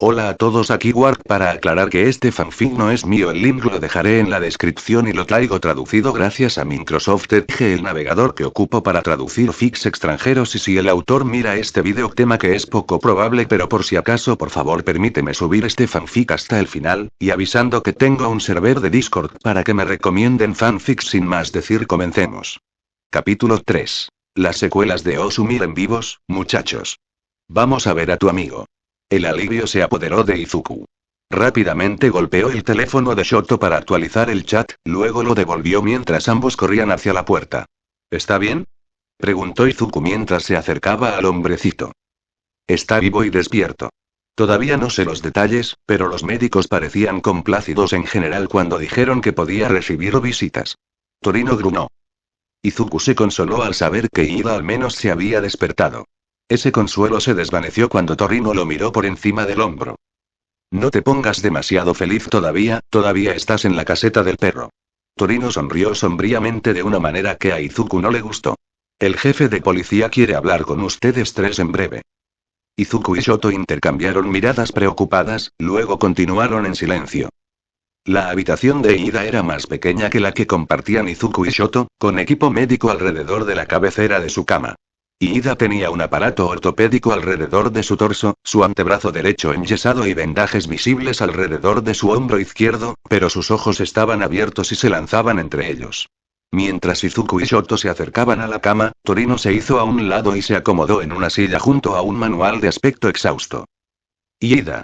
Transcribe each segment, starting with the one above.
Hola a todos, aquí Warp para aclarar que este fanfic no es mío, el link lo dejaré en la descripción y lo traigo traducido gracias a Microsoft Edge, el navegador que ocupo para traducir fics extranjeros, y si el autor mira este video, tema que es poco probable, pero por si acaso por favor permíteme subir este fanfic hasta el final, y avisando que tengo un server de Discord para que me recomienden fanfics. Sin más decir, comencemos. Capítulo 3. Las secuelas de Osumir en vivos, muchachos. Vamos a ver a tu amigo. El alivio se apoderó de Izuku. Rápidamente golpeó el teléfono de Shoto para actualizar el chat, luego lo devolvió mientras ambos corrían hacia la puerta. ¿Está bien?, preguntó Izuku mientras se acercaba al hombrecito. Está vivo y despierto. Todavía no sé los detalles, pero los médicos parecían complacidos en general cuando dijeron que podía recibir visitas. Torino gruñó. Izuku se consoló al saber que Ida al menos se había despertado. Ese consuelo se desvaneció cuando Torino lo miró por encima del hombro. No te pongas demasiado feliz todavía estás en la caseta del perro. Torino sonrió sombríamente de una manera que a Izuku no le gustó. El jefe de policía quiere hablar con ustedes tres en breve. Izuku y Shoto intercambiaron miradas preocupadas, luego continuaron en silencio. La habitación de Ida era más pequeña que la que compartían Izuku y Shoto, con equipo médico alrededor de la cabecera de su cama. Ida tenía un aparato ortopédico alrededor de su torso, su antebrazo derecho enyesado y vendajes visibles alrededor de su hombro izquierdo, pero sus ojos estaban abiertos y se lanzaban entre ellos. Mientras Izuku y Shoto se acercaban a la cama, Torino se hizo a un lado y se acomodó en una silla junto a un manual de aspecto exhausto. «Ida,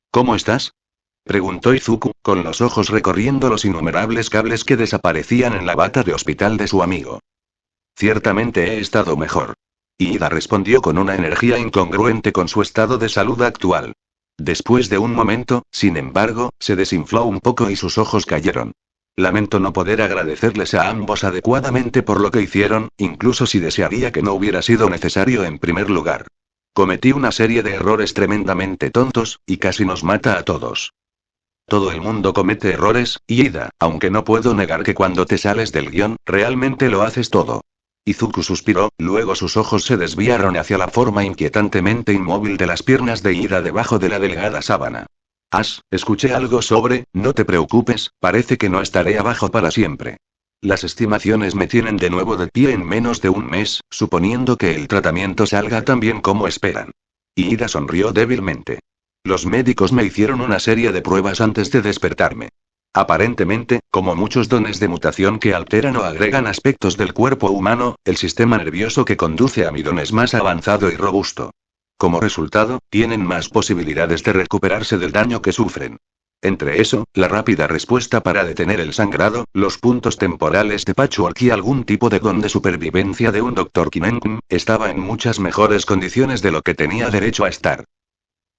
¿cómo estás?», preguntó Izuku, con los ojos recorriendo los innumerables cables que desaparecían en la bata de hospital de su amigo. «Ciertamente he estado mejor». Ida respondió con una energía incongruente con su estado de salud actual. Después de un momento, sin embargo, se desinfló un poco y sus ojos cayeron. Lamento no poder agradecerles a ambos adecuadamente por lo que hicieron, incluso si desearía que no hubiera sido necesario en primer lugar. Cometí una serie de errores tremendamente tontos, y casi nos mata a todos. Todo el mundo comete errores, Ida, aunque no puedo negar que cuando te sales del guión, realmente lo haces todo. Izuku suspiró, luego sus ojos se desviaron hacia la forma inquietantemente inmóvil de las piernas de Ida debajo de la delgada sábana. Escuché algo sobre, no te preocupes, parece que no estaré abajo para siempre. Las estimaciones me tienen de nuevo de pie en menos de un mes, suponiendo que el tratamiento salga tan bien como esperan. Ida sonrió débilmente. Los médicos me hicieron una serie de pruebas antes de despertarme. Aparentemente, como muchos dones de mutación que alteran o agregan aspectos del cuerpo humano, el sistema nervioso que conduce a mi don es más avanzado y robusto. Como resultado, tienen más posibilidades de recuperarse del daño que sufren. Entre eso, la rápida respuesta para detener el sangrado, los puntos temporales de patchwork y algún tipo de don de supervivencia de un Dr. Kinenkun, estaba en muchas mejores condiciones de lo que tenía derecho a estar.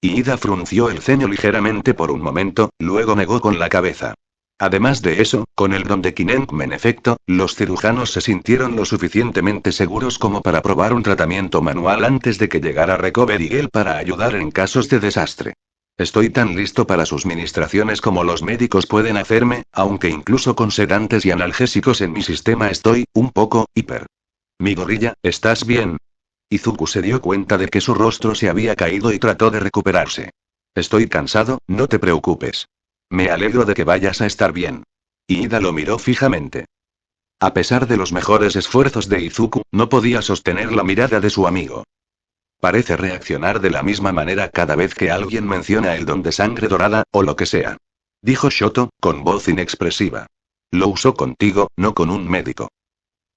Ida frunció el ceño ligeramente por un momento, luego negó con la cabeza. Además de eso, con el don de Kinenkun en efecto, los cirujanos se sintieron lo suficientemente seguros como para probar un tratamiento manual antes de que llegara Recovery Girl para ayudar en casos de desastre. Estoy tan listo para sus ministraciones como los médicos pueden hacerme, aunque incluso con sedantes y analgésicos en mi sistema estoy, un poco, hiper. Mi gorilla, ¿estás bien? Izuku se dio cuenta de que su rostro se había caído y trató de recuperarse. Estoy cansado, no te preocupes. Me alegro de que vayas a estar bien. Ida lo miró fijamente. A pesar de los mejores esfuerzos de Izuku, no podía sostener la mirada de su amigo. Parece reaccionar de la misma manera cada vez que alguien menciona el don de sangre dorada, o lo que sea. Dijo Shoto, con voz inexpresiva. Lo usó contigo, no con un médico.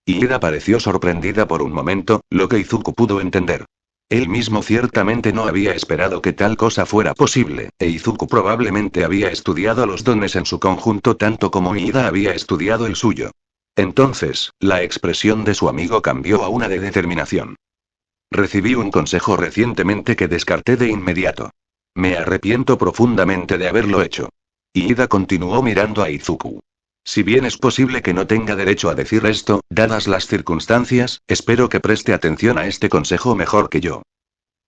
Ida pareció sorprendida por un momento, lo que Izuku pudo entender. Él mismo ciertamente no había esperado que tal cosa fuera posible, e Izuku probablemente había estudiado los dones en su conjunto tanto como Ida había estudiado el suyo. Entonces, la expresión de su amigo cambió a una de determinación. Recibí un consejo recientemente que descarté de inmediato. Me arrepiento profundamente de haberlo hecho. Ida continuó mirando a Izuku. Si bien es posible que no tenga derecho a decir esto, dadas las circunstancias, espero que preste atención a este consejo mejor que yo.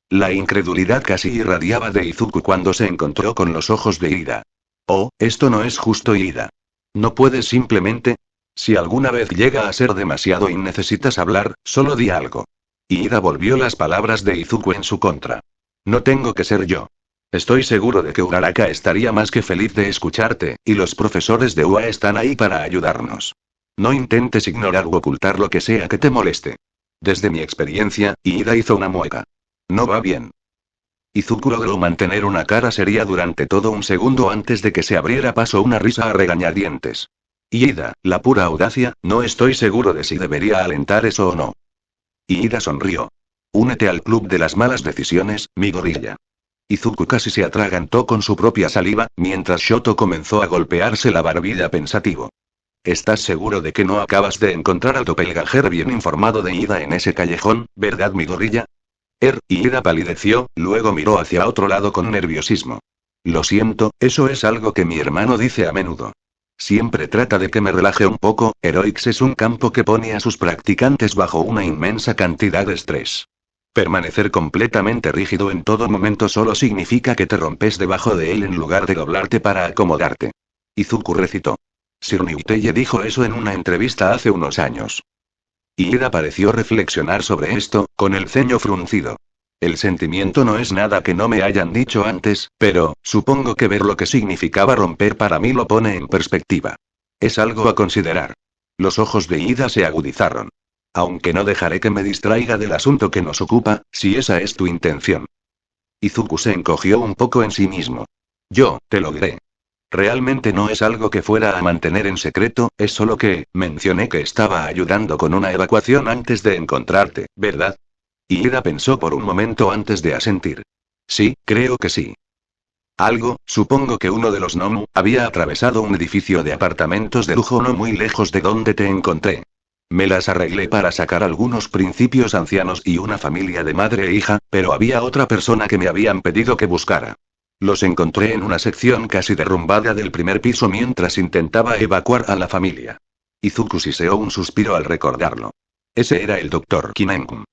La incredulidad casi irradiaba de Izuku cuando se encontró con los ojos de Ida. Oh, esto no es justo, Ida. ¿No puedes simplemente? Si alguna vez llega a ser demasiado y necesitas hablar, solo di algo. Ida volvió las palabras de Izuku en su contra. No tengo que ser yo. Estoy seguro de que Uraraka estaría más que feliz de escucharte, y los profesores de UA están ahí para ayudarnos. No intentes ignorar u ocultar lo que sea que te moleste. Desde mi experiencia, Ida hizo una mueca. No va bien. Izuku logró mantener una cara seria durante todo un segundo antes de que se abriera paso una risa a regañadientes. Ida, la pura audacia, no estoy seguro de si debería alentar eso o no. Ida sonrió. Únete al club de las malas decisiones, mi gorilla. Izuku casi se atragantó con su propia saliva, mientras Shoto comenzó a golpearse la barbilla pensativo. ¿Estás seguro de que no acabas de encontrar al doppelganger bien informado de Ida en ese callejón, verdad mi gorilla? Ida palideció, luego miró hacia otro lado con nerviosismo. Lo siento, eso es algo que mi hermano dice a menudo. Siempre trata de que me relaje un poco. Heroics es un campo que pone a sus practicantes bajo una inmensa cantidad de estrés. Permanecer completamente rígido en todo momento solo significa que te rompes debajo de él en lugar de doblarte para acomodarte. Izuku recitó. Sir Niuteye dijo eso en una entrevista hace unos años. Ida pareció reflexionar sobre esto, con el ceño fruncido. El sentimiento no es nada que no me hayan dicho antes, pero, supongo que ver lo que significaba romper para mí lo pone en perspectiva. Es algo a considerar. Los ojos de Ida se agudizaron. Aunque no dejaré que me distraiga del asunto que nos ocupa, si esa es tu intención. Izuku se encogió un poco en sí mismo. Yo, te lo diré. Realmente no es algo que fuera a mantener en secreto, es solo que, mencioné que estaba ayudando con una evacuación antes de encontrarte, ¿verdad? Ida pensó por un momento antes de asentir. Sí, creo que sí. Algo, supongo que uno de los Nomu, había atravesado un edificio de apartamentos de lujo no muy lejos de donde te encontré. Me las arreglé para sacar algunos principios ancianos y una familia de madre e hija, pero había otra persona que me habían pedido que buscara. Los encontré en una sección casi derrumbada del primer piso mientras intentaba evacuar a la familia. Izuku siseó un suspiro al recordarlo. Ese era el Dr. Kinenkum.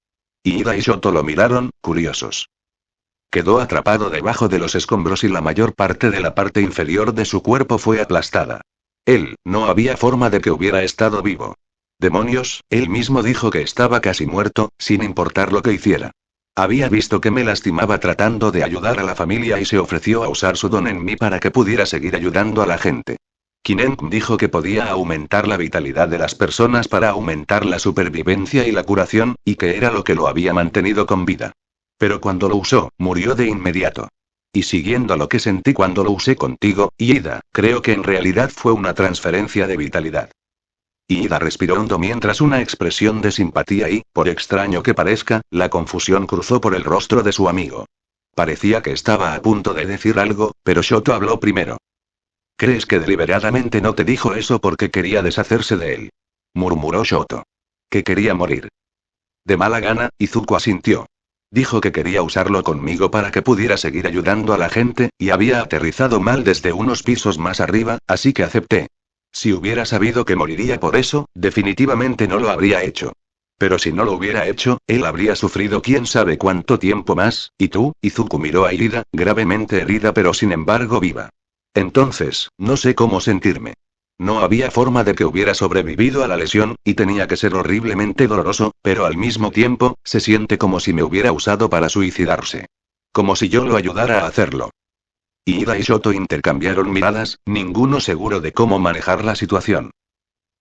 Ida y Shoto lo miraron, curiosos. Quedó atrapado debajo de los escombros y la mayor parte de la parte inferior de su cuerpo fue aplastada. No había forma de que hubiera estado vivo. Demonios, él mismo dijo que estaba casi muerto, sin importar lo que hiciera. Había visto que me lastimaba tratando de ayudar a la familia y se ofreció a usar su don en mí para que pudiera seguir ayudando a la gente. Kinenkum dijo que podía aumentar la vitalidad de las personas para aumentar la supervivencia y la curación, y que era lo que lo había mantenido con vida. Pero cuando lo usó, murió de inmediato. Y siguiendo lo que sentí cuando lo usé contigo, Ida, creo que en realidad fue una transferencia de vitalidad. Ida respiró hondo mientras una expresión de simpatía y, por extraño que parezca, la confusión cruzó por el rostro de su amigo. Parecía que estaba a punto de decir algo, pero Shoto habló primero. ¿Crees que deliberadamente no te dijo eso porque quería deshacerse de él? Murmuró Shoto. Que quería morir. De mala gana, Izuku asintió. Dijo que quería usarlo conmigo para que pudiera seguir ayudando a la gente, y había aterrizado mal desde unos pisos más arriba, así que acepté. Si hubiera sabido que moriría por eso, definitivamente no lo habría hecho. Pero si no lo hubiera hecho, él habría sufrido quién sabe cuánto tiempo más, y tú, Izuku miró a Ida, gravemente herida pero sin embargo viva. Entonces, no sé cómo sentirme. No había forma de que hubiera sobrevivido a la lesión, y tenía que ser horriblemente doloroso, pero al mismo tiempo, se siente como si me hubiera usado para suicidarse. Como si yo lo ayudara a hacerlo. Ida y Shoto intercambiaron miradas, ninguno seguro de cómo manejar la situación.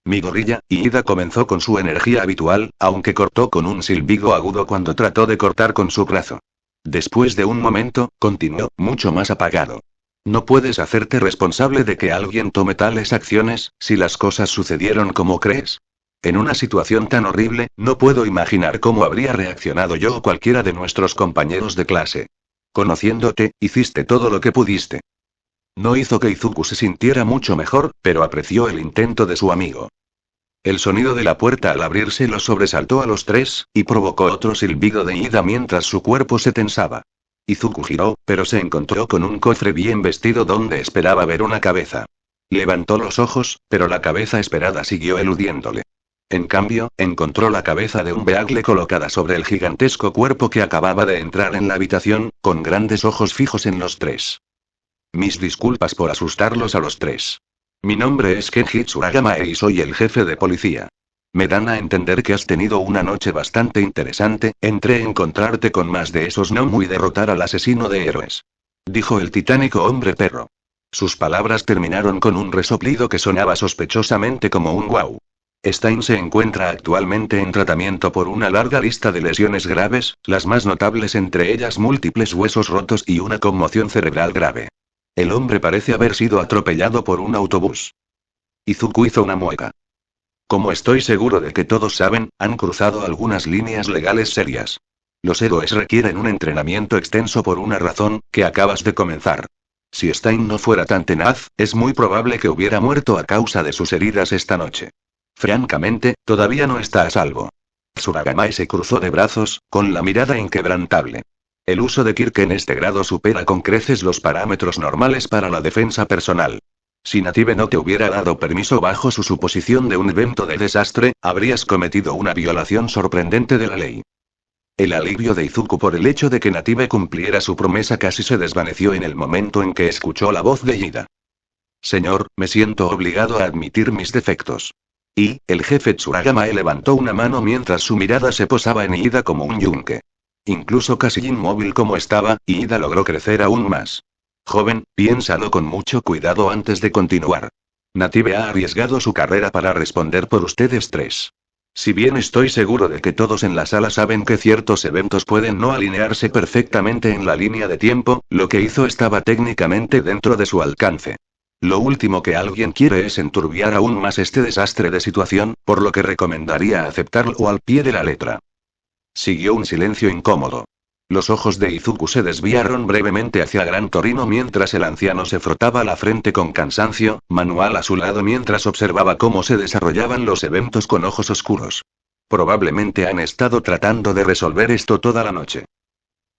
Mi gorilla, Ida comenzó con su energía habitual, aunque cortó con un silbido agudo cuando trató de cortar con su brazo. Después de un momento, continuó, mucho más apagado. No puedes hacerte responsable de que alguien tome tales acciones, si las cosas sucedieron como crees. En una situación tan horrible, no puedo imaginar cómo habría reaccionado yo o cualquiera de nuestros compañeros de clase. Conociéndote, hiciste todo lo que pudiste. No hizo que Izuku se sintiera mucho mejor, pero apreció el intento de su amigo. El sonido de la puerta al abrirse los sobresaltó a los tres, y provocó otro silbido de Ida mientras su cuerpo se tensaba. Izuku giró, pero se encontró con un cofre bien vestido donde esperaba ver una cabeza. Levantó los ojos, pero la cabeza esperada siguió eludiéndole. En cambio, encontró la cabeza de un beagle colocada sobre el gigantesco cuerpo que acababa de entrar en la habitación, con grandes ojos fijos en los tres. Mis disculpas por asustarlos a los tres. Mi nombre es Kenji Tsuragama y soy el jefe de policía. Me dan a entender que has tenido una noche bastante interesante, entré a encontrarte con más de esos Nomu y derrotar al asesino de héroes. dijo el titánico hombre perro. Sus palabras terminaron con un resoplido que sonaba sospechosamente como un guau. Stein se encuentra actualmente en tratamiento por una larga lista de lesiones graves, las más notables entre ellas múltiples huesos rotos y una conmoción cerebral grave. El hombre parece haber sido atropellado por un autobús. Izuku hizo una mueca. Como estoy seguro de que todos saben, han cruzado algunas líneas legales serias. Los héroes requieren un entrenamiento extenso por una razón, que acabas de comenzar. Si Stein no fuera tan tenaz, es muy probable que hubiera muerto a causa de sus heridas esta noche. Francamente, todavía no está a salvo. Tsuragamae se cruzó de brazos, con la mirada inquebrantable. El uso de Kirk en este grado supera con creces los parámetros normales para la defensa personal. Si Native no te hubiera dado permiso bajo su suposición de un evento de desastre, habrías cometido una violación sorprendente de la ley. El alivio de Izuku por el hecho de que Native cumpliera su promesa casi se desvaneció en el momento en que escuchó la voz de Ida. Señor, me siento obligado a admitir mis defectos. Y, el jefe Tsuragamae levantó una mano mientras su mirada se posaba en Ida como un yunque. Incluso casi inmóvil como estaba, Ida logró crecer aún más. Joven, piénsalo con mucho cuidado antes de continuar. Native ha arriesgado su carrera para responder por ustedes tres. Si bien estoy seguro de que todos en la sala saben que ciertos eventos pueden no alinearse perfectamente en la línea de tiempo, lo que hizo estaba técnicamente dentro de su alcance. Lo último que alguien quiere es enturbiar aún más este desastre de situación, por lo que recomendaría aceptarlo al pie de la letra. Siguió un silencio incómodo. Los ojos de Izuku se desviaron brevemente hacia Gran Torino mientras el anciano se frotaba la frente con cansancio, manual a su lado mientras observaba cómo se desarrollaban los eventos con ojos oscuros. Probablemente han estado tratando de resolver esto toda la noche.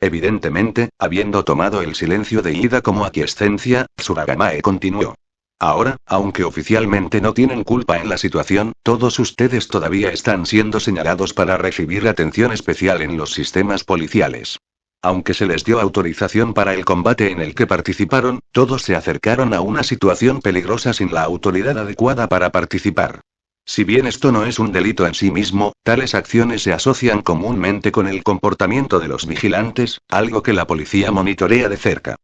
Evidentemente, habiendo tomado el silencio de Ida como aquiescencia, Tsuragamae continuó. Ahora, aunque oficialmente no tienen culpa en la situación, todos ustedes todavía están siendo señalados para recibir atención especial en los sistemas policiales. Aunque se les dio autorización para el combate en el que participaron, todos se acercaron a una situación peligrosa sin la autoridad adecuada para participar. Si bien esto no es un delito en sí mismo, tales acciones se asocian comúnmente con el comportamiento de los vigilantes, algo que la policía monitorea de cerca.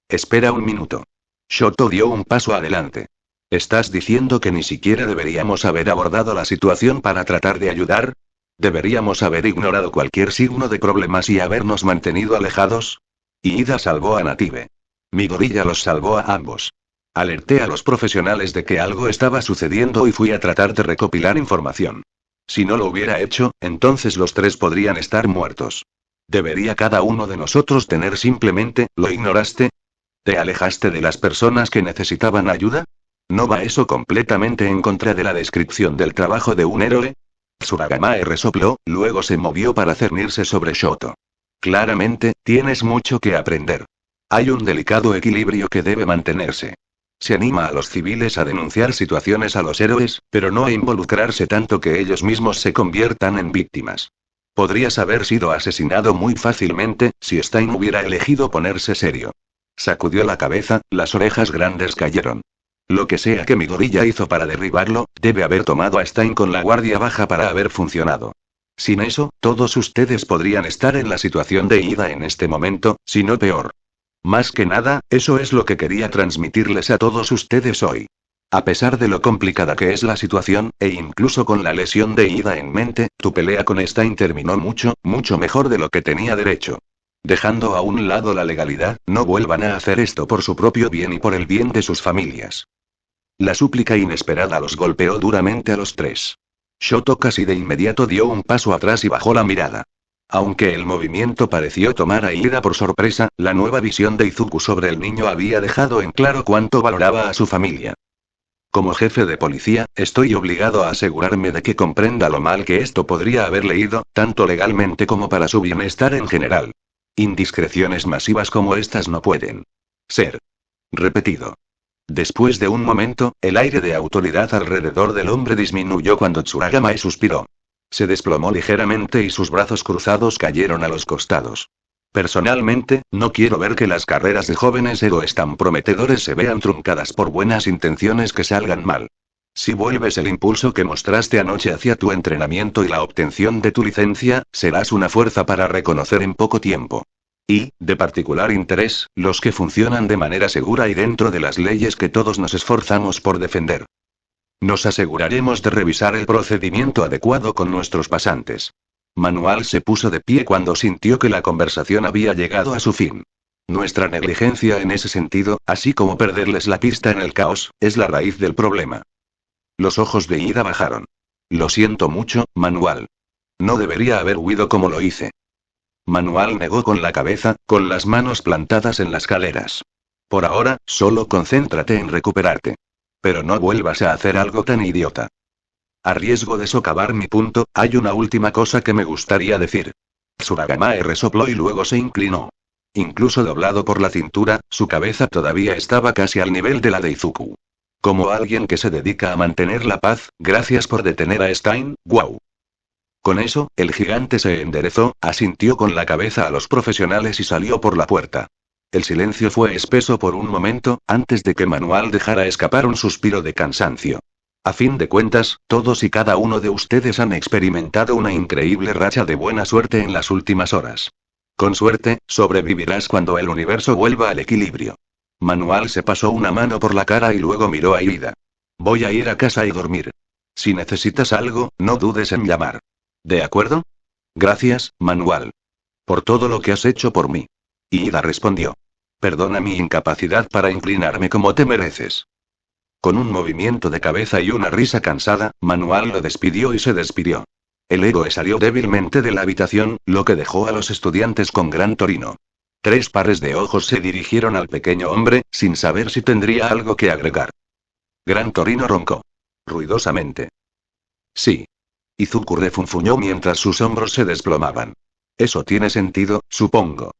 Espera un minuto. Shoto dio un paso adelante. ¿Estás diciendo que ni siquiera deberíamos haber abordado la situación para tratar de ayudar? ¿Deberíamos haber ignorado cualquier signo de problemas y habernos mantenido alejados? Ida salvó a Native. Mi gorilla los salvó a ambos. Alerté a los profesionales de que algo estaba sucediendo y fui a tratar de recopilar información. Si no lo hubiera hecho, entonces los tres podrían estar muertos. ¿Debería cada uno de nosotros tener simplemente, lo ignoraste? ¿Te alejaste de las personas que necesitaban ayuda? ¿No va eso completamente en contra de la descripción del trabajo de un héroe? Tsuragamae resopló, luego se movió para cernirse sobre Shoto. Claramente, tienes mucho que aprender. Hay un delicado equilibrio que debe mantenerse. Se anima a los civiles a denunciar situaciones a los héroes, pero no a involucrarse tanto que ellos mismos se conviertan en víctimas. Podrías haber sido asesinado muy fácilmente, si Stein hubiera elegido ponerse serio. Sacudió la cabeza, las orejas grandes cayeron. Lo que sea que mi gorilla hizo para derribarlo, debe haber tomado a Stein con la guardia baja para haber funcionado. Sin eso, todos ustedes podrían estar en la situación de Ida en este momento, si no peor. Más que nada, eso es lo que quería transmitirles a todos ustedes hoy. A pesar de lo complicada que es la situación, e incluso con la lesión de Ida en mente, tu pelea con Stein terminó mucho, mucho mejor de lo que tenía derecho. Dejando a un lado la legalidad, no vuelvan a hacer esto por su propio bien y por el bien de sus familias. La súplica inesperada los golpeó duramente a los tres. Shoto casi de inmediato dio un paso atrás y bajó la mirada. Aunque el movimiento pareció tomar a Ida por sorpresa, la nueva visión de Izuku sobre el niño había dejado en claro cuánto valoraba a su familia. Como jefe de policía, estoy obligado a asegurarme de que comprenda lo mal que esto podría haber leído, tanto legalmente como para su bienestar en general. Indiscreciones masivas como estas no pueden ser repetido. Después de un momento, el aire de autoridad alrededor del hombre disminuyó cuando Tsuragamae suspiró. Se desplomó ligeramente y sus brazos cruzados cayeron a los costados. Personalmente, no quiero ver que las carreras de jóvenes héroes tan prometedores se vean truncadas por buenas intenciones que salgan mal. Si vuelves el impulso que mostraste anoche hacia tu entrenamiento y la obtención de tu licencia, serás una fuerza para reconocer en poco tiempo. Y, de particular interés, los que funcionan de manera segura y dentro de las leyes que todos nos esforzamos por defender. Nos aseguraremos de revisar el procedimiento adecuado con nuestros pasantes. Manual se puso de pie cuando sintió que la conversación había llegado a su fin. Nuestra negligencia en ese sentido, así como perderles la pista en el caos, es la raíz del problema. Los ojos de Ida bajaron. Lo siento mucho, Manual. No debería haber huido como lo hice. Manual negó con la cabeza, con las manos plantadas en las caleras. Por ahora, solo concéntrate en recuperarte. Pero no vuelvas a hacer algo tan idiota. A riesgo de socavar mi punto, hay una última cosa que me gustaría decir. Tsuragamae resopló y luego se inclinó. Incluso doblado por la cintura, su cabeza todavía estaba casi al nivel de la de Izuku. Como alguien que se dedica a mantener la paz, gracias por detener a Stein, wow. Con eso, el gigante se enderezó, asintió con la cabeza a los profesionales y salió por la puerta. El silencio fue espeso por un momento, antes de que Manual dejara escapar un suspiro de cansancio. A fin de cuentas, todos y cada uno de ustedes han experimentado una increíble racha de buena suerte en las últimas horas. Con suerte, sobrevivirás cuando el universo vuelva al equilibrio. Manual se pasó una mano por la cara y luego miró a Ida. Voy a ir a casa y dormir. Si necesitas algo, no dudes en llamar. ¿De acuerdo? Gracias, Manual. Por todo lo que has hecho por mí. Ida respondió. Perdona mi incapacidad para inclinarme como te mereces. Con un movimiento de cabeza y una risa cansada, Manual lo despidió y se despidió. El héroe salió débilmente de la habitación, lo que dejó a los estudiantes con gran Torino. 3 pares de ojos se dirigieron al pequeño hombre, sin saber si tendría algo que agregar. Gran Torino roncó. Ruidosamente. Sí. Izuku refunfuñó mientras sus hombros se desplomaban. Eso tiene sentido, supongo.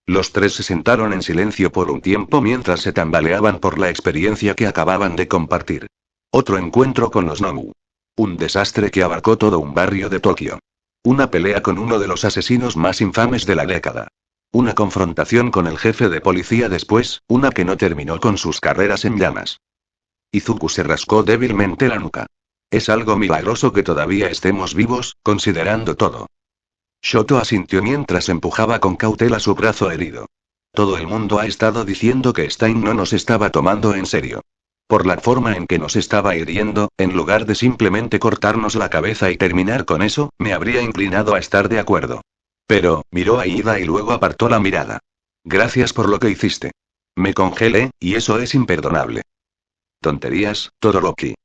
Los 3 se sentaron en silencio por un tiempo mientras se tambaleaban por la experiencia que acababan de compartir. Otro encuentro con los Nomu. Un desastre que abarcó todo un barrio de Tokio. Una pelea con uno de los asesinos más infames de la década. Una confrontación con el jefe de policía después, una que no terminó con sus carreras en llamas. Izuku se rascó débilmente la nuca. Es algo milagroso que todavía estemos vivos, considerando todo. Shoto asintió mientras empujaba con cautela su brazo herido. Todo el mundo ha estado diciendo que Stein no nos estaba tomando en serio. Por la forma en que nos estaba hiriendo, en lugar de simplemente cortarnos la cabeza y terminar con eso, me habría inclinado a estar de acuerdo. Pero, miró a Ida y luego apartó la mirada. Gracias por lo que hiciste. Me congelé, y eso es imperdonable. Tonterías, Todoroki.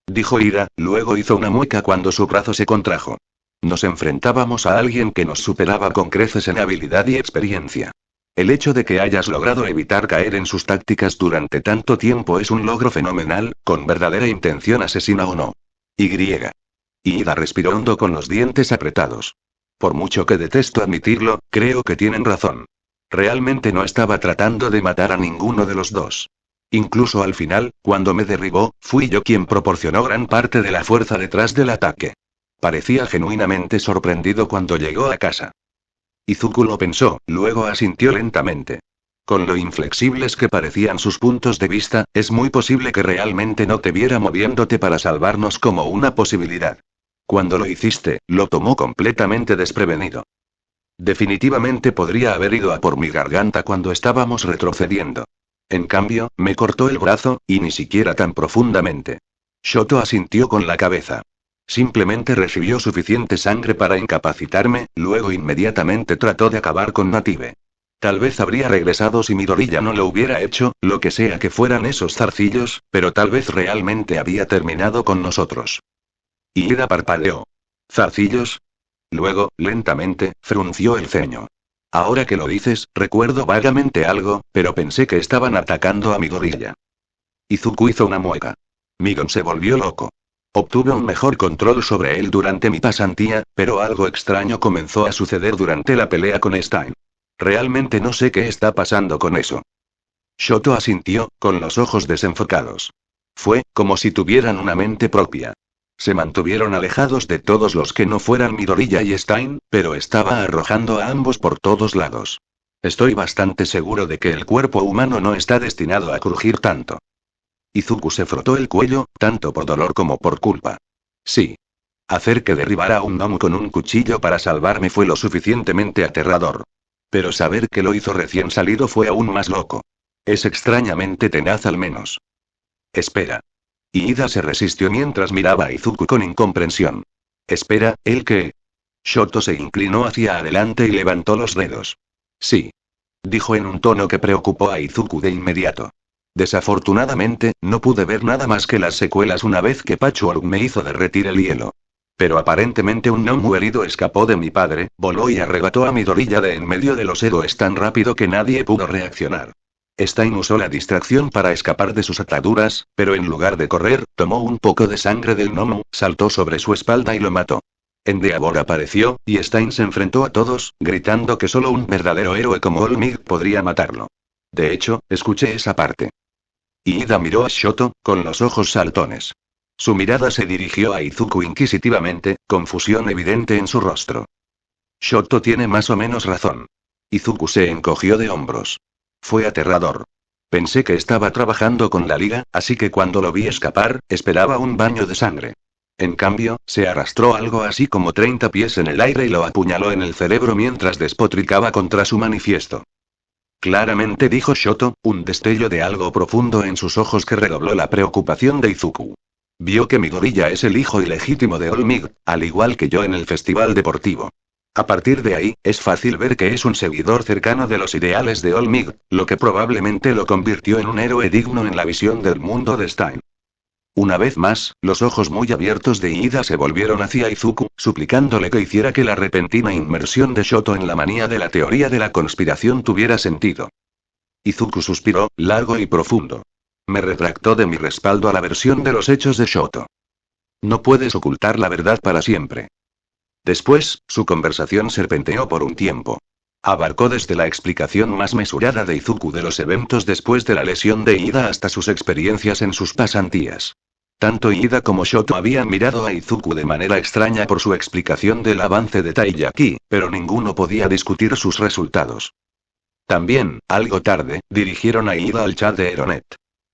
Dijo Ida, luego hizo una mueca cuando su brazo se contrajo. Nos enfrentábamos a alguien que nos superaba con creces en habilidad y experiencia. El hecho de que hayas logrado evitar caer en sus tácticas durante tanto tiempo es un logro fenomenal, con verdadera intención asesina o no. Y. Ida respiró hondo con los dientes apretados. Por mucho que detesto admitirlo, creo que tienen razón. Realmente no estaba tratando de matar a ninguno de los dos. Incluso al final, cuando me derribó, fui yo quien proporcionó gran parte de la fuerza detrás del ataque. Parecía genuinamente sorprendido cuando llegó a casa. Izuku lo pensó, luego asintió lentamente. Con lo inflexibles que parecían sus puntos de vista, es muy posible que realmente no te viera moviéndote para salvarnos como una posibilidad. Cuando lo hiciste, lo tomó completamente desprevenido. Definitivamente podría haber ido a por mi garganta cuando estábamos retrocediendo. En cambio, me cortó el brazo, y ni siquiera tan profundamente. Shoto asintió con la cabeza. Simplemente recibió suficiente sangre para incapacitarme, luego inmediatamente trató de acabar con Native. Tal vez habría regresado si Midoriya no lo hubiera hecho, lo que sea que fueran esos zarcillos, pero tal vez realmente había terminado con nosotros. Ida parpadeó. ¿Zarcillos? Luego, lentamente, frunció el ceño. Ahora que lo dices, recuerdo vagamente algo, pero pensé que estaban atacando a Midoriya. Izuku hizo una mueca. Migon se volvió loco. Obtuve un mejor control sobre él durante mi pasantía, pero algo extraño comenzó a suceder durante la pelea con Stein. Realmente no sé qué está pasando con eso. Shoto asintió, con los ojos desenfocados. Fue como si tuvieran una mente propia. Se mantuvieron alejados de todos los que no fueran Midoriya y Stein, pero estaba arrojando a ambos por todos lados. Estoy bastante seguro de que el cuerpo humano no está destinado a crujir tanto. Izuku se frotó el cuello, tanto por dolor como por culpa. Sí. Hacer que derribara a un Nomu con un cuchillo para salvarme fue lo suficientemente aterrador. Pero saber que lo hizo recién salido fue aún más loco. Es extrañamente tenaz al menos. Espera. Iida se resistió mientras miraba a Izuku con incomprensión. Espera, ¿el qué? Shoto se inclinó hacia adelante y levantó los dedos. Sí. Dijo en un tono que preocupó a Izuku de inmediato. Desafortunadamente, no pude ver nada más que las secuelas una vez que Patchwork me hizo derretir el hielo. Pero aparentemente un Nomu herido escapó de mi padre, voló y arrebató a Midoriya de en medio de los héroes tan rápido que nadie pudo reaccionar. Stein usó la distracción para escapar de sus ataduras, pero en lugar de correr, tomó un poco de sangre del Nomu, saltó sobre su espalda y lo mató. Endeavor apareció, y Stein se enfrentó a todos, gritando que solo un verdadero héroe como All Might podría matarlo. De hecho, escuché esa parte. Iida miró a Shoto, con los ojos saltones. Su mirada se dirigió a Izuku inquisitivamente, confusión evidente en su rostro. Shoto tiene más o menos razón. Izuku se encogió de hombros. Fue aterrador. Pensé que estaba trabajando con la liga, así que cuando lo vi escapar, esperaba un baño de sangre. En cambio, se arrastró algo así como 30 pies en el aire y lo apuñaló en el cerebro mientras despotricaba contra su manifiesto. Claramente dijo Shoto, un destello de algo profundo en sus ojos que redobló la preocupación de Izuku. Vio que Midoriya es el hijo ilegítimo de All Might, al igual que yo en el festival deportivo. A partir de ahí, es fácil ver que es un seguidor cercano de los ideales de All Might, lo que probablemente lo convirtió en un héroe digno en la visión del mundo de Stein. Una vez más, los ojos muy abiertos de Iida se volvieron hacia Izuku, suplicándole que hiciera que la repentina inmersión de Shoto en la manía de la teoría de la conspiración tuviera sentido. Izuku suspiró, largo y profundo. Me retractó de mi respaldo a la versión de los hechos de Shoto. No puedes ocultar la verdad para siempre. Después, su conversación serpenteó por un tiempo. Abarcó desde la explicación más mesurada de Izuku de los eventos después de la lesión de Iida hasta sus experiencias en sus pasantías. Tanto Iida como Shoto habían mirado a Izuku de manera extraña por su explicación del avance de Taiyaki, pero ninguno podía discutir sus resultados. También, algo tarde, dirigieron a Iida al chat de Eronet.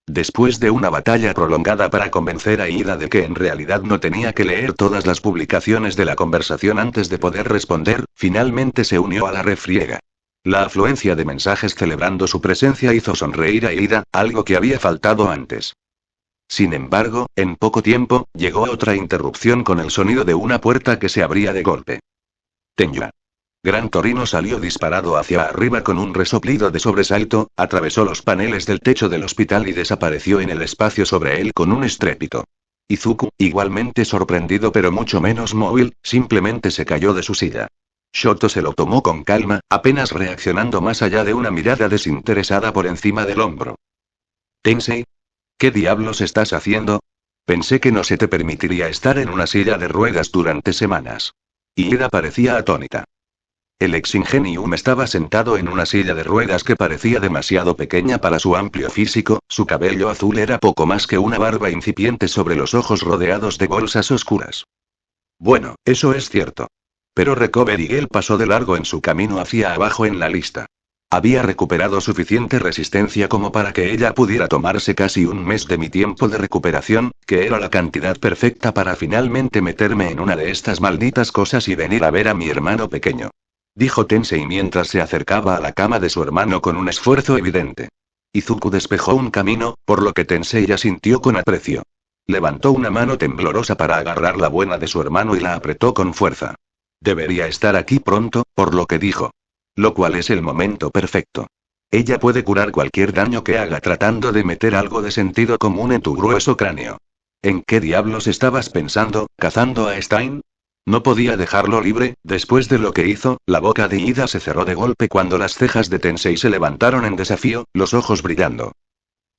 Después de una batalla prolongada para convencer a Iida de que en realidad no tenía que leer todas las publicaciones de la conversación antes de poder responder, finalmente se unió a la refriega. La afluencia de mensajes celebrando su presencia hizo sonreír a Iida, algo que había faltado antes. Sin embargo, en poco tiempo, llegó otra interrupción con el sonido de una puerta que se abría de golpe. Tenya. Gran Torino salió disparado hacia arriba con un resoplido de sobresalto, atravesó los paneles del techo del hospital y desapareció en el espacio sobre él con un estrépito. Izuku, igualmente sorprendido pero mucho menos móvil, simplemente se cayó de su silla. Shoto se lo tomó con calma, apenas reaccionando más allá de una mirada desinteresada por encima del hombro. Tensei. ¿Qué diablos estás haciendo? Pensé que no se te permitiría estar en una silla de ruedas durante semanas. Iida parecía atónita. El ex Ingenium estaba sentado en una silla de ruedas que parecía demasiado pequeña para su amplio físico, su cabello azul era poco más que una barba incipiente sobre los ojos rodeados de bolsas oscuras. Bueno, eso es cierto. Pero Recover Eagle pasó de largo en su camino hacia abajo en la lista. Había recuperado suficiente resistencia como para que ella pudiera tomarse casi un mes de mi tiempo de recuperación, que era la cantidad perfecta para finalmente meterme en una de estas malditas cosas y venir a ver a mi hermano pequeño. Dijo Tensei mientras se acercaba a la cama de su hermano con un esfuerzo evidente. Izuku despejó un camino, por lo que Tensei asintió con aprecio. Levantó una mano temblorosa para agarrar la buena de su hermano y la apretó con fuerza. Debería estar aquí pronto, por lo que dijo. Lo cual es el momento perfecto. Ella puede curar cualquier daño que haga tratando de meter algo de sentido común en tu grueso cráneo. ¿En qué diablos estabas pensando, cazando a Stein? No podía dejarlo libre, después de lo que hizo. La boca de Iida se cerró de golpe cuando las cejas de Tensei se levantaron en desafío, los ojos brillando.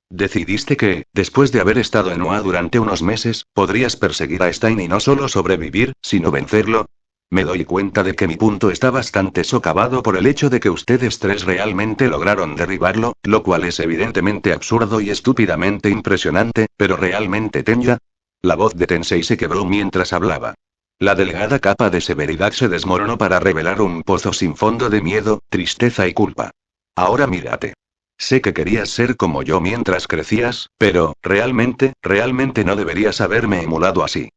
Decidiste que, después de haber estado en OA durante unos meses, podrías perseguir a Stein y no solo sobrevivir, sino vencerlo. Me doy cuenta de que mi punto está bastante socavado por el hecho de que ustedes tres realmente lograron derribarlo, lo cual es evidentemente absurdo y estúpidamente impresionante, pero realmente Tenya. La voz de Tensei se quebró mientras hablaba. La delgada capa de severidad se desmoronó para revelar un pozo sin fondo de miedo, tristeza y culpa. Ahora mírate. Sé que querías ser como yo mientras crecías, pero, realmente no deberías haberme emulado así.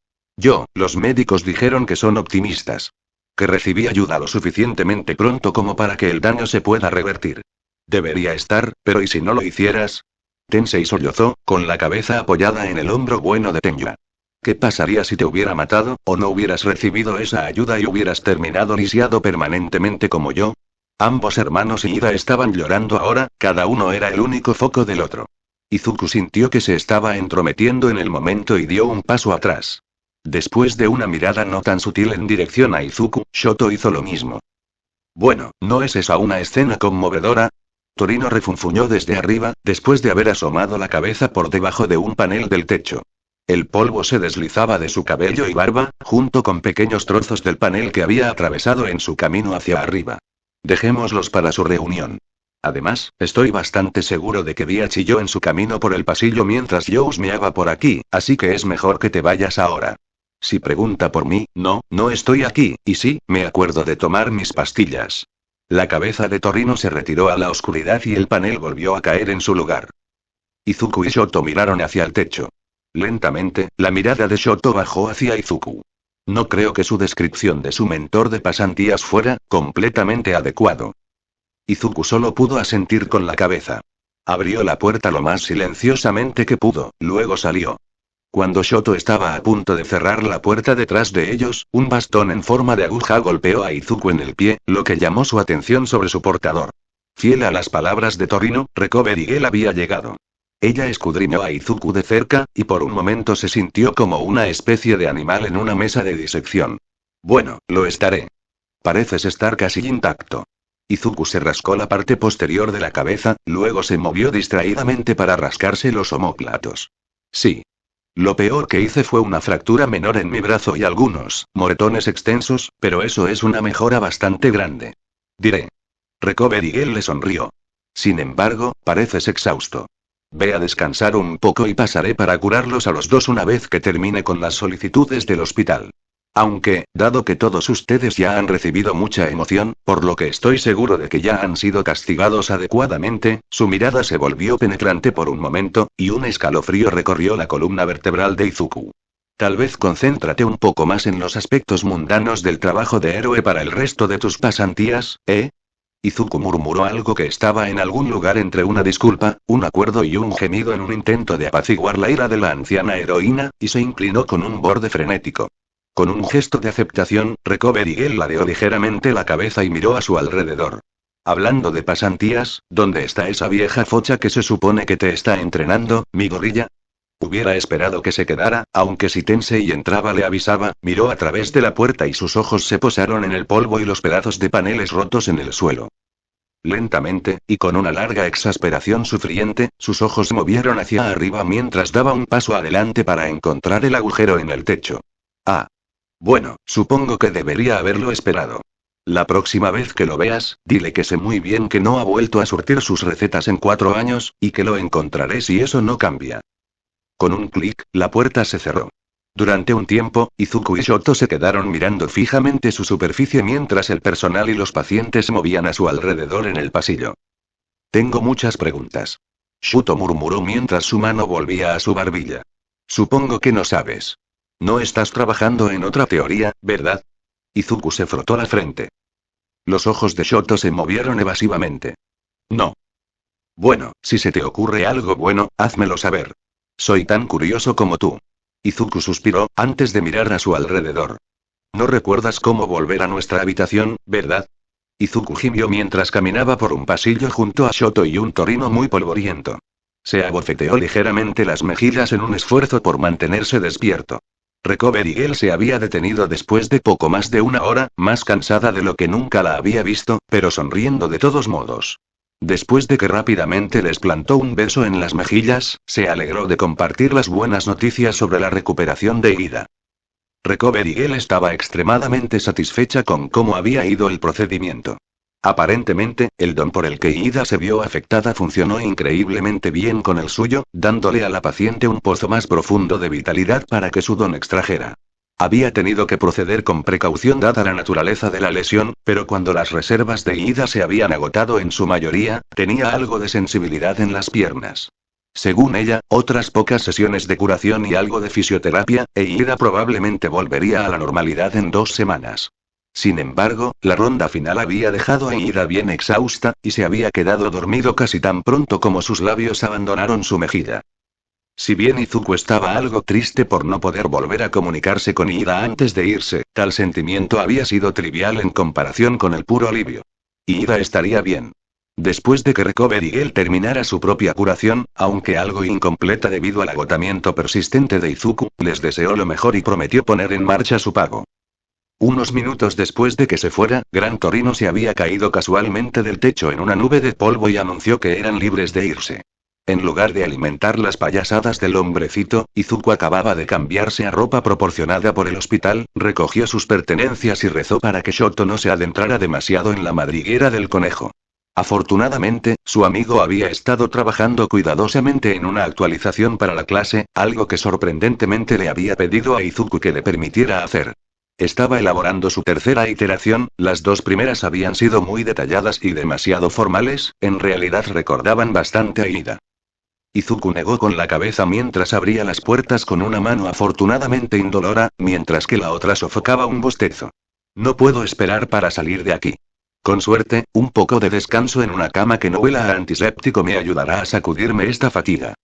Los médicos dijeron que son optimistas. Que recibí ayuda lo suficientemente pronto como para que el daño se pueda revertir. Debería estar, pero ¿y si no lo hicieras? Tensei sollozó, con la cabeza apoyada en el hombro bueno de Tenya. ¿Qué pasaría si te hubiera matado, o no hubieras recibido esa ayuda y hubieras terminado lisiado permanentemente como yo? Ambos hermanos y Ida estaban llorando ahora, cada uno era el único foco del otro. Izuku sintió que se estaba entrometiendo en el momento y dio un paso atrás. Después de una mirada no tan sutil en dirección a Izuku, Shoto hizo lo mismo. Bueno, ¿no es esa una escena conmovedora? Torino refunfuñó desde arriba, después de haber asomado la cabeza por debajo de un panel del techo. El polvo se deslizaba de su cabello y barba, junto con pequeños trozos del panel que había atravesado en su camino hacia arriba. Dejémoslos para su reunión. Además, estoy bastante seguro de que vi a Chiyo en su camino por el pasillo mientras yo husmeaba por aquí, así que es mejor que te vayas ahora. Si pregunta por mí, no estoy aquí, y sí, me acuerdo de tomar mis pastillas. La cabeza de Torino se retiró a la oscuridad y el panel volvió a caer en su lugar. Izuku y Shoto miraron hacia el techo. Lentamente, la mirada de Shoto bajó hacia Izuku. No creo que su descripción de su mentor de pasantías fuera completamente adecuado. Izuku solo pudo asentir con la cabeza. Abrió la puerta lo más silenciosamente que pudo, luego salió. Cuando Shoto estaba a punto de cerrar la puerta detrás de ellos, un bastón en forma de aguja golpeó a Izuku en el pie, lo que llamó su atención sobre su portador. Fiel a las palabras de Torino, Recover y él había llegado. Ella escudriñó a Izuku de cerca, y por un momento se sintió como una especie de animal en una mesa de disección. Bueno, lo estaré. Pareces estar casi intacto. Izuku se rascó la parte posterior de la cabeza, luego se movió distraídamente para rascarse los omóplatos. Sí. Lo peor que hice fue una fractura menor en mi brazo y algunos moretones extensos, pero eso es una mejora bastante grande. Diré. Recover y él le sonrió. Sin embargo, pareces exhausto. Ve a descansar un poco y pasaré para curarlos a los dos una vez que termine con las solicitudes del hospital. Aunque, dado que todos ustedes ya han recibido mucha emoción, por lo que estoy seguro de que ya han sido castigados adecuadamente, su mirada se volvió penetrante por un momento, y un escalofrío recorrió la columna vertebral de Izuku. Tal vez concéntrate un poco más en los aspectos mundanos del trabajo de héroe para el resto de tus pasantías, ¿eh? Izuku murmuró algo que estaba en algún lugar entre una disculpa, un acuerdo y un gemido en un intento de apaciguar la ira de la anciana heroína, y se inclinó con un borde frenético. Con un gesto de aceptación, Recover y él ladeó ligeramente la cabeza y miró a su alrededor. Hablando de pasantías, ¿dónde está esa vieja focha que se supone que te está entrenando, mi gorilla? Hubiera esperado que se quedara, aunque si Tensei entraba le avisaba, miró a través de la puerta y sus ojos se posaron en el polvo y los pedazos de paneles rotos en el suelo. Lentamente, y con una larga exasperación sufriente, sus ojos se movieron hacia arriba mientras daba un paso adelante para encontrar el agujero en el techo. Ah. Bueno, supongo que debería haberlo esperado. La próxima vez que lo veas, dile que sé muy bien que no ha vuelto a surtir sus recetas en 4 años, y que lo encontraré si eso no cambia. Con un clic, la puerta se cerró. Durante un tiempo, Izuku y Shoto se quedaron mirando fijamente su superficie mientras el personal y los pacientes se movían a su alrededor en el pasillo. Tengo muchas preguntas. Shoto murmuró mientras su mano volvía a su barbilla. Supongo que no sabes. No estás trabajando en otra teoría, ¿verdad? Izuku se frotó la frente. Los ojos de Shoto se movieron evasivamente. No. Bueno, si se te ocurre algo bueno, házmelo saber. Soy tan curioso como tú. Izuku suspiró, antes de mirar a su alrededor. No recuerdas cómo volver a nuestra habitación, ¿verdad? Izuku gimió mientras caminaba por un pasillo junto a Shoto y un Torino muy polvoriento. Se abofeteó ligeramente las mejillas en un esfuerzo por mantenerse despierto. Recover y él se había detenido después de poco más de una hora, más cansada de lo que nunca la había visto, pero sonriendo de todos modos. Después de que rápidamente les plantó un beso en las mejillas, se alegró de compartir las buenas noticias sobre la recuperación de Ida. Recover y él estaba extremadamente satisfecha con cómo había ido el procedimiento. Aparentemente, el don por el que Ida se vio afectada funcionó increíblemente bien con el suyo, dándole a la paciente un pozo más profundo de vitalidad para que su don extrajera. Había tenido que proceder con precaución dada la naturaleza de la lesión, pero cuando las reservas de Ida se habían agotado en su mayoría, tenía algo de sensibilidad en las piernas. Según ella, otras pocas sesiones de curación y algo de fisioterapia, e Ida probablemente volvería a la normalidad en 2 semanas. Sin embargo, la ronda final había dejado a Ida bien exhausta, y se había quedado dormido casi tan pronto como sus labios abandonaron su mejilla. Si bien Izuku estaba algo triste por no poder volver a comunicarse con Ida antes de irse, tal sentimiento había sido trivial en comparación con el puro alivio. Ida estaría bien. Después de que Recover Eagle terminara su propia curación, aunque algo incompleta debido al agotamiento persistente de Izuku, les deseó lo mejor y prometió poner en marcha su pago. Unos minutos después de que se fuera, Gran Torino se había caído casualmente del techo en una nube de polvo y anunció que eran libres de irse. En lugar de alimentar las payasadas del hombrecito, Izuku acababa de cambiarse a ropa proporcionada por el hospital, recogió sus pertenencias y rezó para que Shoto no se adentrara demasiado en la madriguera del conejo. Afortunadamente, su amigo había estado trabajando cuidadosamente en una actualización para la clase, algo que sorprendentemente le había pedido a Izuku que le permitiera hacer. Estaba elaborando su tercera iteración, las dos primeras habían sido muy detalladas y demasiado formales, en realidad recordaban bastante a Ida. Izuku negó con la cabeza mientras abría las puertas con una mano afortunadamente indolora, mientras que la otra sofocaba un bostezo. No puedo esperar para salir de aquí. Con suerte, un poco de descanso en una cama que no huela a antiséptico me ayudará a sacudirme esta fatiga.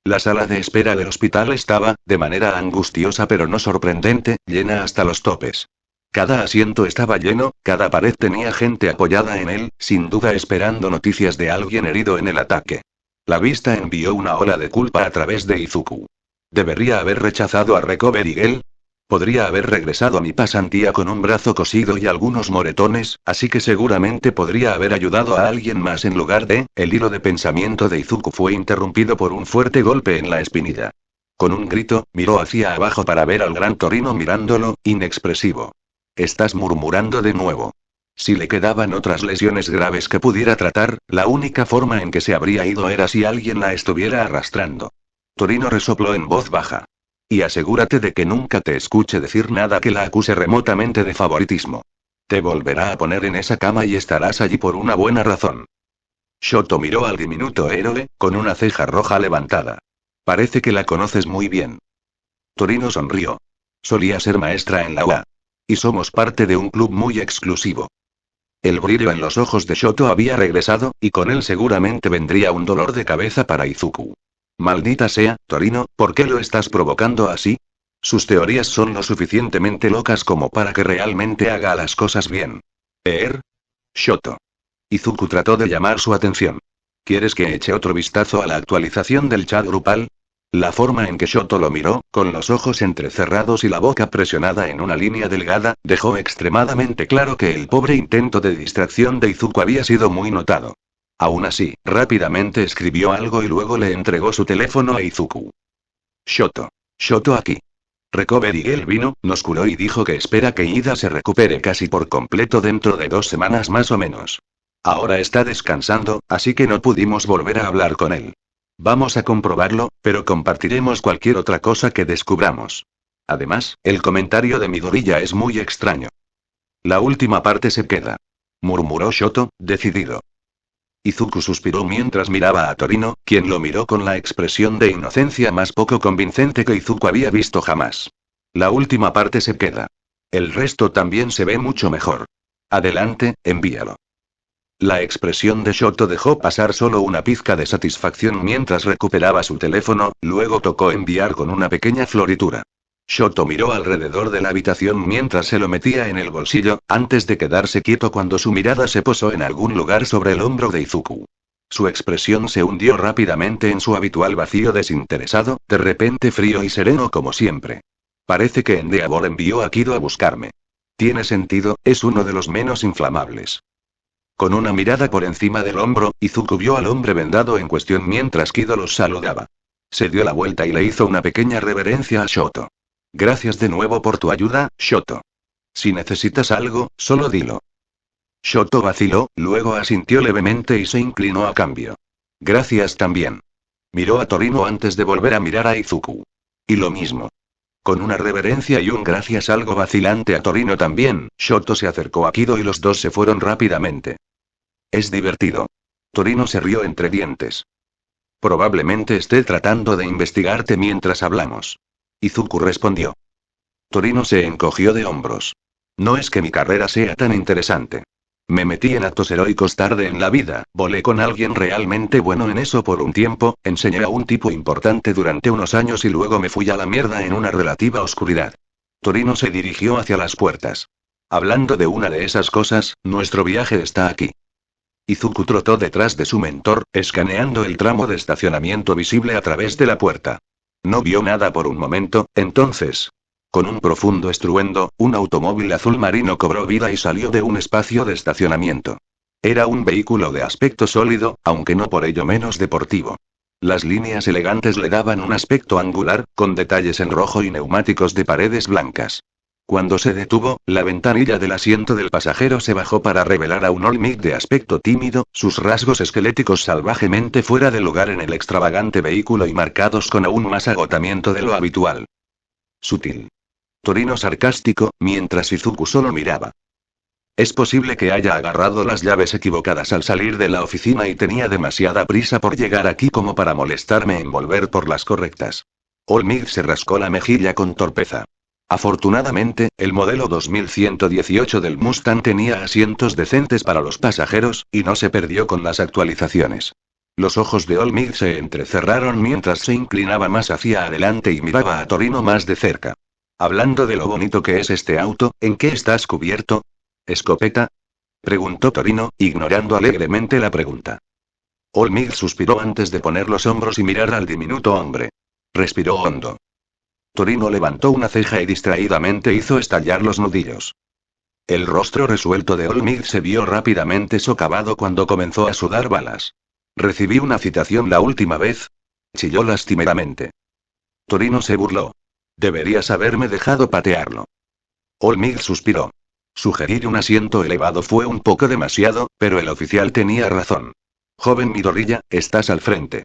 La sala de espera del hospital estaba, de manera angustiosa pero no sorprendente, llena hasta los topes. Cada asiento estaba lleno, cada pared tenía gente apoyada en él, sin duda esperando noticias de alguien herido en el ataque. La vista envió una ola de culpa a través de Izuku. ¿Debería haber rechazado a Recover Eagle? Podría haber regresado a mi pasantía con un brazo cosido y algunos moretones, así que seguramente podría haber ayudado a alguien más en lugar de. El hilo de pensamiento de Izuku fue interrumpido por un fuerte golpe en la espinilla. Con un grito, miró hacia abajo para ver al Gran Torino mirándolo, inexpresivo. Estás murmurando de nuevo. Si le quedaban otras lesiones graves que pudiera tratar, la única forma en que se habría ido era si alguien la estuviera arrastrando. Torino resopló en voz baja. Y asegúrate de que nunca te escuche decir nada que la acuse remotamente de favoritismo. Te volverá a poner en esa cama y estarás allí por una buena razón. Shoto miró al diminuto héroe, con una ceja roja levantada. Parece que la conoces muy bien. Torino sonrió. Solía ser maestra en la UA. Y somos parte de un club muy exclusivo. El brillo en los ojos de Shoto había regresado, y con él seguramente vendría un dolor de cabeza para Izuku. Maldita sea, Torino, ¿por qué lo estás provocando así? Sus teorías son lo suficientemente locas como para que realmente haga las cosas bien. Shoto. Izuku trató de llamar su atención. ¿Quieres que eche otro vistazo a la actualización del chat grupal? La forma en que Shoto lo miró, con los ojos entrecerrados y la boca presionada en una línea delgada, dejó extremadamente claro que el pobre intento de distracción de Izuku había sido muy notado. Aún así, rápidamente escribió algo y luego le entregó su teléfono a Izuku. Shoto aquí. Recover Eagle vino, nos curó y dijo que espera que Ida se recupere casi por completo dentro de 2 semanas más o menos. Ahora está descansando, así que no pudimos volver a hablar con él. Vamos a comprobarlo, pero compartiremos cualquier otra cosa que descubramos. Además, el comentario de Midoriya es muy extraño. La última parte se queda. Murmuró Shoto, decidido. Izuku suspiró mientras miraba a Torino, quien lo miró con la expresión de inocencia más poco convincente que Izuku había visto jamás. La última parte se queda. El resto también se ve mucho mejor. Adelante, envíalo. La expresión de Shoto dejó pasar solo una pizca de satisfacción mientras recuperaba su teléfono, luego tocó enviar con una pequeña floritura. Shoto miró alrededor de la habitación mientras se lo metía en el bolsillo, antes de quedarse quieto cuando su mirada se posó en algún lugar sobre el hombro de Izuku. Su expresión se hundió rápidamente en su habitual vacío desinteresado, de repente frío y sereno como siempre. Parece que Endeavor envió a Kido a buscarme. Tiene sentido, es uno de los menos inflamables. Con una mirada por encima del hombro, Izuku vio al hombre vendado en cuestión mientras Kido los saludaba. Se dio la vuelta y le hizo una pequeña reverencia a Shoto. Gracias de nuevo por tu ayuda, Shoto. Si necesitas algo, solo dilo. Shoto vaciló, luego asintió levemente y se inclinó a cambio. Gracias también. Miró a Torino antes de volver a mirar a Izuku. Y lo mismo. Con una reverencia y un gracias algo vacilante a Torino también, Shoto se acercó a Kido y los dos se fueron rápidamente. Es divertido. Torino se rió entre dientes. Probablemente esté tratando de investigarte mientras hablamos. Izuku respondió. Torino se encogió de hombros. No es que mi carrera sea tan interesante. Me metí en actos heroicos tarde en la vida, volé con alguien realmente bueno en eso por un tiempo, enseñé a un tipo importante durante unos años y luego me fui a la mierda en una relativa oscuridad. Torino se dirigió hacia las puertas. Hablando de una de esas cosas, nuestro viaje está aquí. Izuku trotó detrás de su mentor, escaneando el tramo de estacionamiento visible a través de la puerta. No vio nada por un momento, entonces. Con un profundo estruendo, un automóvil azul marino cobró vida y salió de un espacio de estacionamiento. Era un vehículo de aspecto sólido, aunque no por ello menos deportivo. Las líneas elegantes le daban un aspecto angular, con detalles en rojo y neumáticos de paredes blancas. Cuando se detuvo, la ventanilla del asiento del pasajero se bajó para revelar a un Olmec de aspecto tímido, sus rasgos esqueléticos salvajemente fuera de lugar en el extravagante vehículo y marcados con aún más agotamiento de lo habitual. Sutil. Torino sarcástico, mientras Izuku solo miraba. Es posible que haya agarrado las llaves equivocadas al salir de la oficina y tenía demasiada prisa por llegar aquí como para molestarme en volver por las correctas. Olmec se rascó la mejilla con torpeza. Afortunadamente, el modelo 2118 del Mustang tenía asientos decentes para los pasajeros, y no se perdió con las actualizaciones. Los ojos de Olmec se entrecerraron mientras se inclinaba más hacia adelante y miraba a Torino más de cerca. Hablando de lo bonito que es este auto, ¿en qué estás cubierto? ¿Escopeta? Preguntó Torino, ignorando alegremente la pregunta. Olmec suspiró antes de poner los hombros y mirar al diminuto hombre. Respiró hondo. Torino levantó una ceja y distraídamente hizo estallar los nudillos. El rostro resuelto de Olmec se vio rápidamente socavado cuando comenzó a sudar balas. ¿Recibí una citación la última vez? Chilló lastimeramente. Torino se burló. Deberías haberme dejado patearlo. Olmec suspiró. Sugerir un asiento elevado fue un poco demasiado, pero el oficial tenía razón. Joven Midoriya, estás al frente.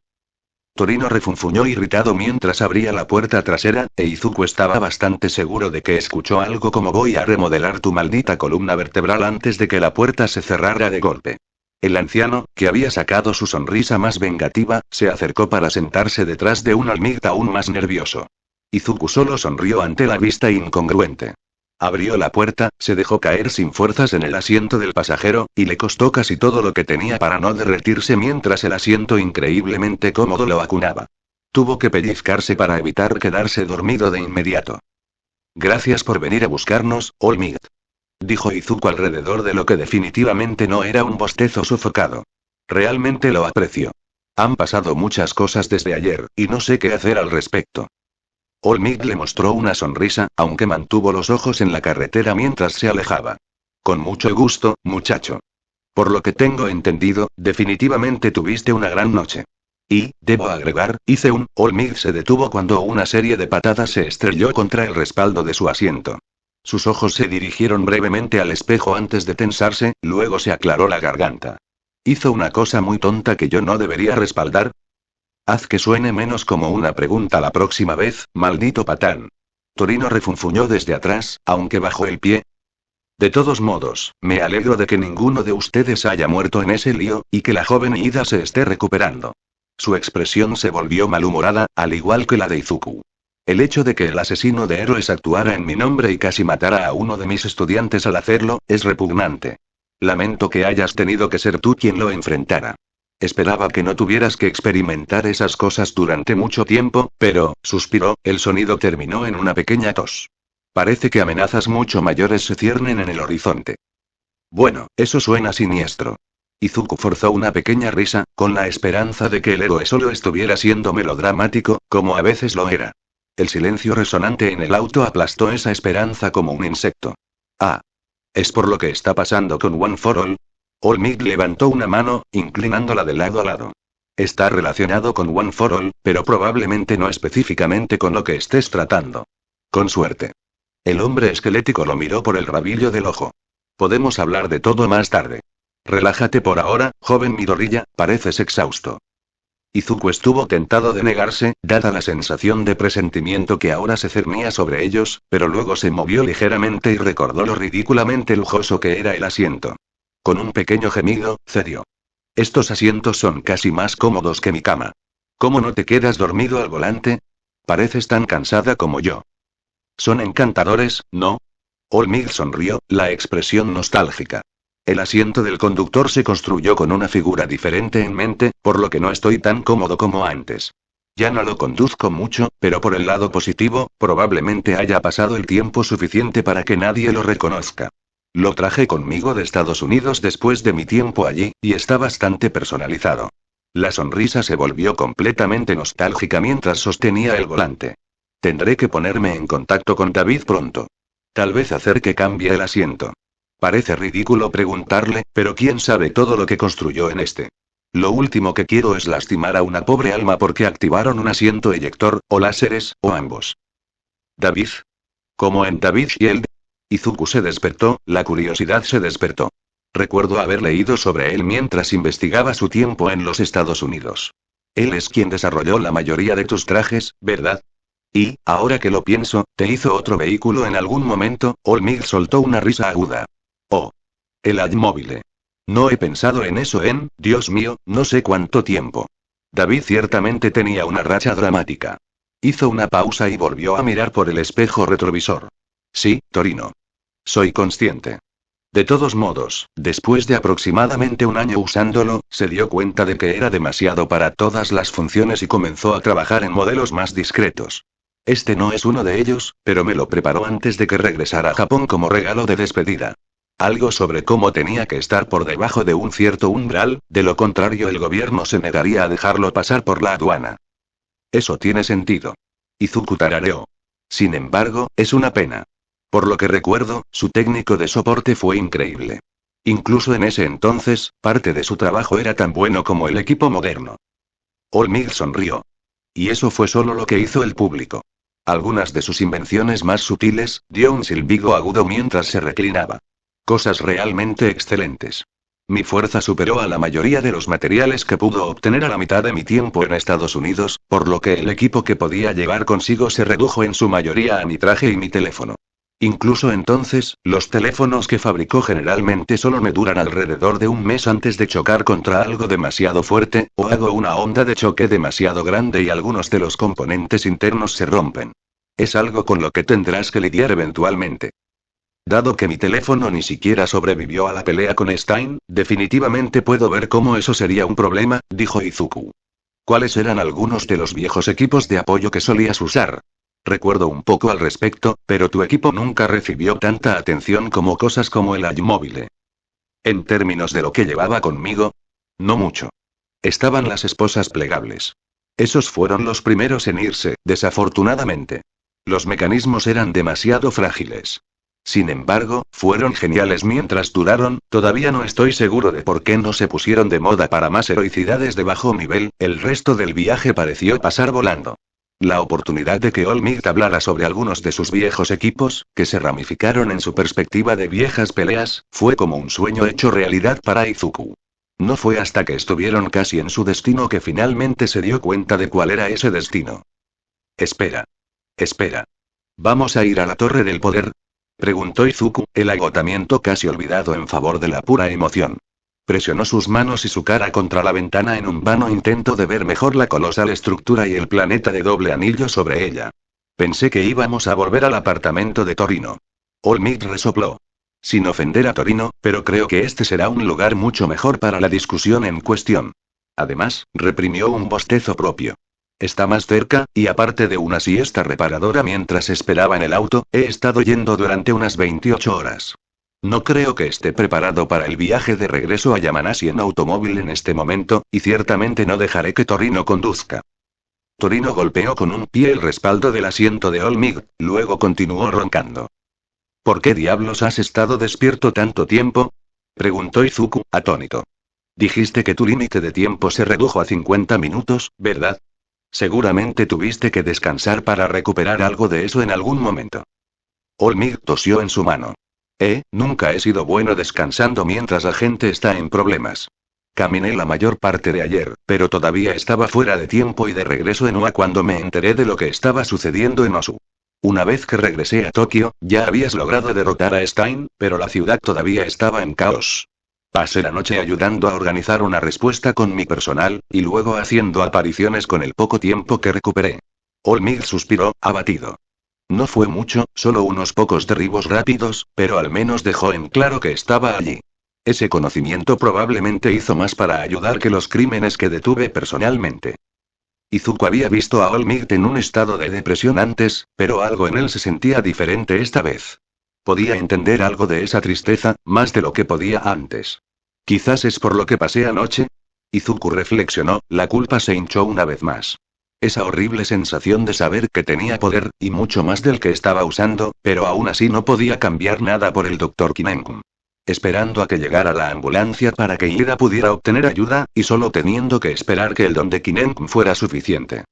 Torino refunfuñó irritado mientras abría la puerta trasera, e Izuku estaba bastante seguro de que escuchó algo como voy a remodelar tu maldita columna vertebral antes de que la puerta se cerrara de golpe. El anciano, que había sacado su sonrisa más vengativa, se acercó para sentarse detrás de un Olmec aún más nervioso. Izuku solo sonrió ante la vista incongruente. Abrió la puerta, se dejó caer sin fuerzas en el asiento del pasajero, y le costó casi todo lo que tenía para no derretirse mientras el asiento increíblemente cómodo lo acunaba. Tuvo que pellizcarse para evitar quedarse dormido de inmediato. Gracias por venir a buscarnos, Olmec. Dijo Izuku alrededor de lo que definitivamente no era un bostezo sofocado. Realmente lo aprecio. Han pasado muchas cosas desde ayer, y no sé qué hacer al respecto. Olmec le mostró una sonrisa, aunque mantuvo los ojos en la carretera mientras se alejaba. Con mucho gusto, muchacho. Por lo que tengo entendido, definitivamente tuviste una gran noche. Y, debo agregar, hice un... Olmec se detuvo cuando una serie de patadas se estrelló contra el respaldo de su asiento. Sus ojos se dirigieron brevemente al espejo antes de tensarse, luego se aclaró la garganta. ¿Hizo una cosa muy tonta que yo no debería respaldar? Haz que suene menos como una pregunta la próxima vez, maldito patán. Torino refunfuñó desde atrás, aunque bajó el pie. De todos modos, me alegro de que ninguno de ustedes haya muerto en ese lío, y que la joven Ida se esté recuperando. Su expresión se volvió malhumorada, al igual que la de Izuku. El hecho de que el asesino de héroes actuara en mi nombre y casi matara a uno de mis estudiantes al hacerlo, es repugnante. Lamento que hayas tenido que ser tú quien lo enfrentara. Esperaba que no tuvieras que experimentar esas cosas durante mucho tiempo, pero, suspiró, el sonido terminó en una pequeña tos. Parece que amenazas mucho mayores se ciernen en el horizonte. Bueno, eso suena siniestro. Izuku forzó una pequeña risa, con la esperanza de que el héroe solo estuviera siendo melodramático, como a veces lo era. El silencio resonante en el auto aplastó esa esperanza como un insecto. Ah. ¿Es por lo que está pasando con One for All? Olmec levantó una mano, inclinándola de lado a lado. Está relacionado con One for All, pero probablemente no específicamente con lo que estés tratando. Con suerte. El hombre esquelético lo miró por el rabillo del ojo. Podemos hablar de todo más tarde. Relájate por ahora, joven Midoriya, pareces exhausto. Izuku estuvo tentado de negarse, dada la sensación de presentimiento que ahora se cernía sobre ellos, pero luego se movió ligeramente y recordó lo ridículamente lujoso que era el asiento. Con un pequeño gemido, cedió. Estos asientos son casi más cómodos que mi cama. ¿Cómo no te quedas dormido al volante? Pareces tan cansada como yo. Son encantadores, ¿no? Olmig sonrió, la expresión nostálgica. El asiento del conductor se construyó con una figura diferente en mente, por lo que no estoy tan cómodo como antes. Ya no lo conduzco mucho, pero por el lado positivo, probablemente haya pasado el tiempo suficiente para que nadie lo reconozca. Lo traje conmigo de Estados Unidos después de mi tiempo allí, y está bastante personalizado. La sonrisa se volvió completamente nostálgica mientras sostenía el volante. Tendré que ponerme en contacto con David pronto. Tal vez hacer que cambie el asiento. Parece ridículo preguntarle, pero quién sabe todo lo que construyó en este. Lo último que quiero es lastimar a una pobre alma porque activaron un asiento eyector, o láseres, o ambos. ¿David? ¿Como en David Shield? Izuku se despertó, la curiosidad se despertó. Recuerdo haber leído sobre él mientras investigaba su tiempo en los Estados Unidos. Él es quien desarrolló la mayoría de tus trajes, ¿verdad? Y, ahora que lo pienso, ¿te hizo otro vehículo en algún momento? Olmig soltó una risa aguda. Oh. El Admóvil. No he pensado en eso en, Dios mío, no sé cuánto tiempo. David ciertamente tenía una racha dramática. Hizo una pausa y volvió a mirar por el espejo retrovisor. Sí, Torino. Soy consciente. De todos modos, después de aproximadamente un año usándolo, se dio cuenta de que era demasiado para todas las funciones y comenzó a trabajar en modelos más discretos. Este no es uno de ellos, pero me lo preparó antes de que regresara a Japón como regalo de despedida. Algo sobre cómo tenía que estar por debajo de un cierto umbral, de lo contrario el gobierno se negaría a dejarlo pasar por la aduana. Eso tiene sentido. Izuku tarareó. Sin embargo, es una pena. Por lo que recuerdo, su técnico de soporte fue increíble. Incluso en ese entonces, parte de su trabajo era tan bueno como el equipo moderno. Olmig sonrió. Y eso fue solo lo que hizo el público. Algunas de sus invenciones más sutiles, dio un silbido agudo mientras se reclinaba. Cosas realmente excelentes. Mi fuerza superó a la mayoría de los materiales que pudo obtener a la mitad de mi tiempo en Estados Unidos, por lo que el equipo que podía llevar consigo se redujo en su mayoría a mi traje y mi teléfono. Incluso entonces, los teléfonos que fabricó generalmente solo me duran alrededor de un mes antes de chocar contra algo demasiado fuerte, o hago una onda de choque demasiado grande y algunos de los componentes internos se rompen. Es algo con lo que tendrás que lidiar eventualmente. Dado que mi teléfono ni siquiera sobrevivió a la pelea con Stein, definitivamente puedo ver cómo eso sería un problema, dijo Izuku. ¿Cuáles eran algunos de los viejos equipos de apoyo que solías usar? Recuerdo un poco al respecto, pero tu equipo nunca recibió tanta atención como cosas como el Admóvil. En términos de lo que llevaba conmigo, no mucho. Estaban las esposas plegables. Esos fueron los primeros en irse, desafortunadamente. Los mecanismos eran demasiado frágiles. Sin embargo, fueron geniales mientras duraron, todavía no estoy seguro de por qué no se pusieron de moda para más heroicidades de bajo nivel, el resto del viaje pareció pasar volando. La oportunidad de que Olmig hablara sobre algunos de sus viejos equipos, que se ramificaron en su perspectiva de viejas peleas, fue como un sueño hecho realidad para Izuku. No fue hasta que estuvieron casi en su destino que finalmente se dio cuenta de cuál era ese destino. Espera. Espera. ¿Vamos a ir a la Torre del Poder? Preguntó Izuku, el agotamiento casi olvidado en favor de la pura emoción. Presionó sus manos y su cara contra la ventana en un vano intento de ver mejor la colosal estructura y el planeta de doble anillo sobre ella. Pensé que íbamos a volver al apartamento de Torino. Olmig resopló. Sin ofender a Torino, pero creo que este será un lugar mucho mejor para la discusión en cuestión. Además, reprimió un bostezo propio. Está más cerca, y aparte de una siesta reparadora mientras esperaba en el auto, he estado yendo durante unas 28 horas. No creo que esté preparado para el viaje de regreso a Yamanashi en automóvil en este momento, y ciertamente no dejaré que Torino conduzca. Torino golpeó con un pie el respaldo del asiento de Olmig, luego continuó roncando. ¿Por qué diablos has estado despierto tanto tiempo? Preguntó Izuku, atónito. Dijiste que tu límite de tiempo se redujo a 50 minutos, ¿verdad? Seguramente tuviste que descansar para recuperar algo de eso en algún momento. Olmig tosió en su mano. Nunca he sido bueno descansando mientras la gente está en problemas. Caminé la mayor parte de ayer, pero todavía estaba fuera de tiempo y de regreso en Oa cuando me enteré de lo que estaba sucediendo en Osu. Una vez que regresé a Tokio, ya habías logrado derrotar a Stein, pero la ciudad todavía estaba en caos. Pasé la noche ayudando a organizar una respuesta con mi personal, y luego haciendo apariciones con el poco tiempo que recuperé. Olmig suspiró, abatido. No fue mucho, solo unos pocos derribos rápidos, pero al menos dejó en claro que estaba allí. Ese conocimiento probablemente hizo más para ayudar que los crímenes que detuve personalmente. Izuku había visto a Olmigt en un estado de depresión antes, pero algo en él se sentía diferente esta vez. Podía entender algo de esa tristeza, más de lo que podía antes. Quizás es por lo que pasé anoche. Izuku reflexionó, la culpa se hinchó una vez más. Esa horrible sensación de saber que tenía poder, y mucho más del que estaba usando, pero aún así no podía cambiar nada por el Dr. Kinenkun. Esperando a que llegara la ambulancia para que Ida pudiera obtener ayuda, y solo teniendo que esperar que el don de Kinenkun fuera suficiente.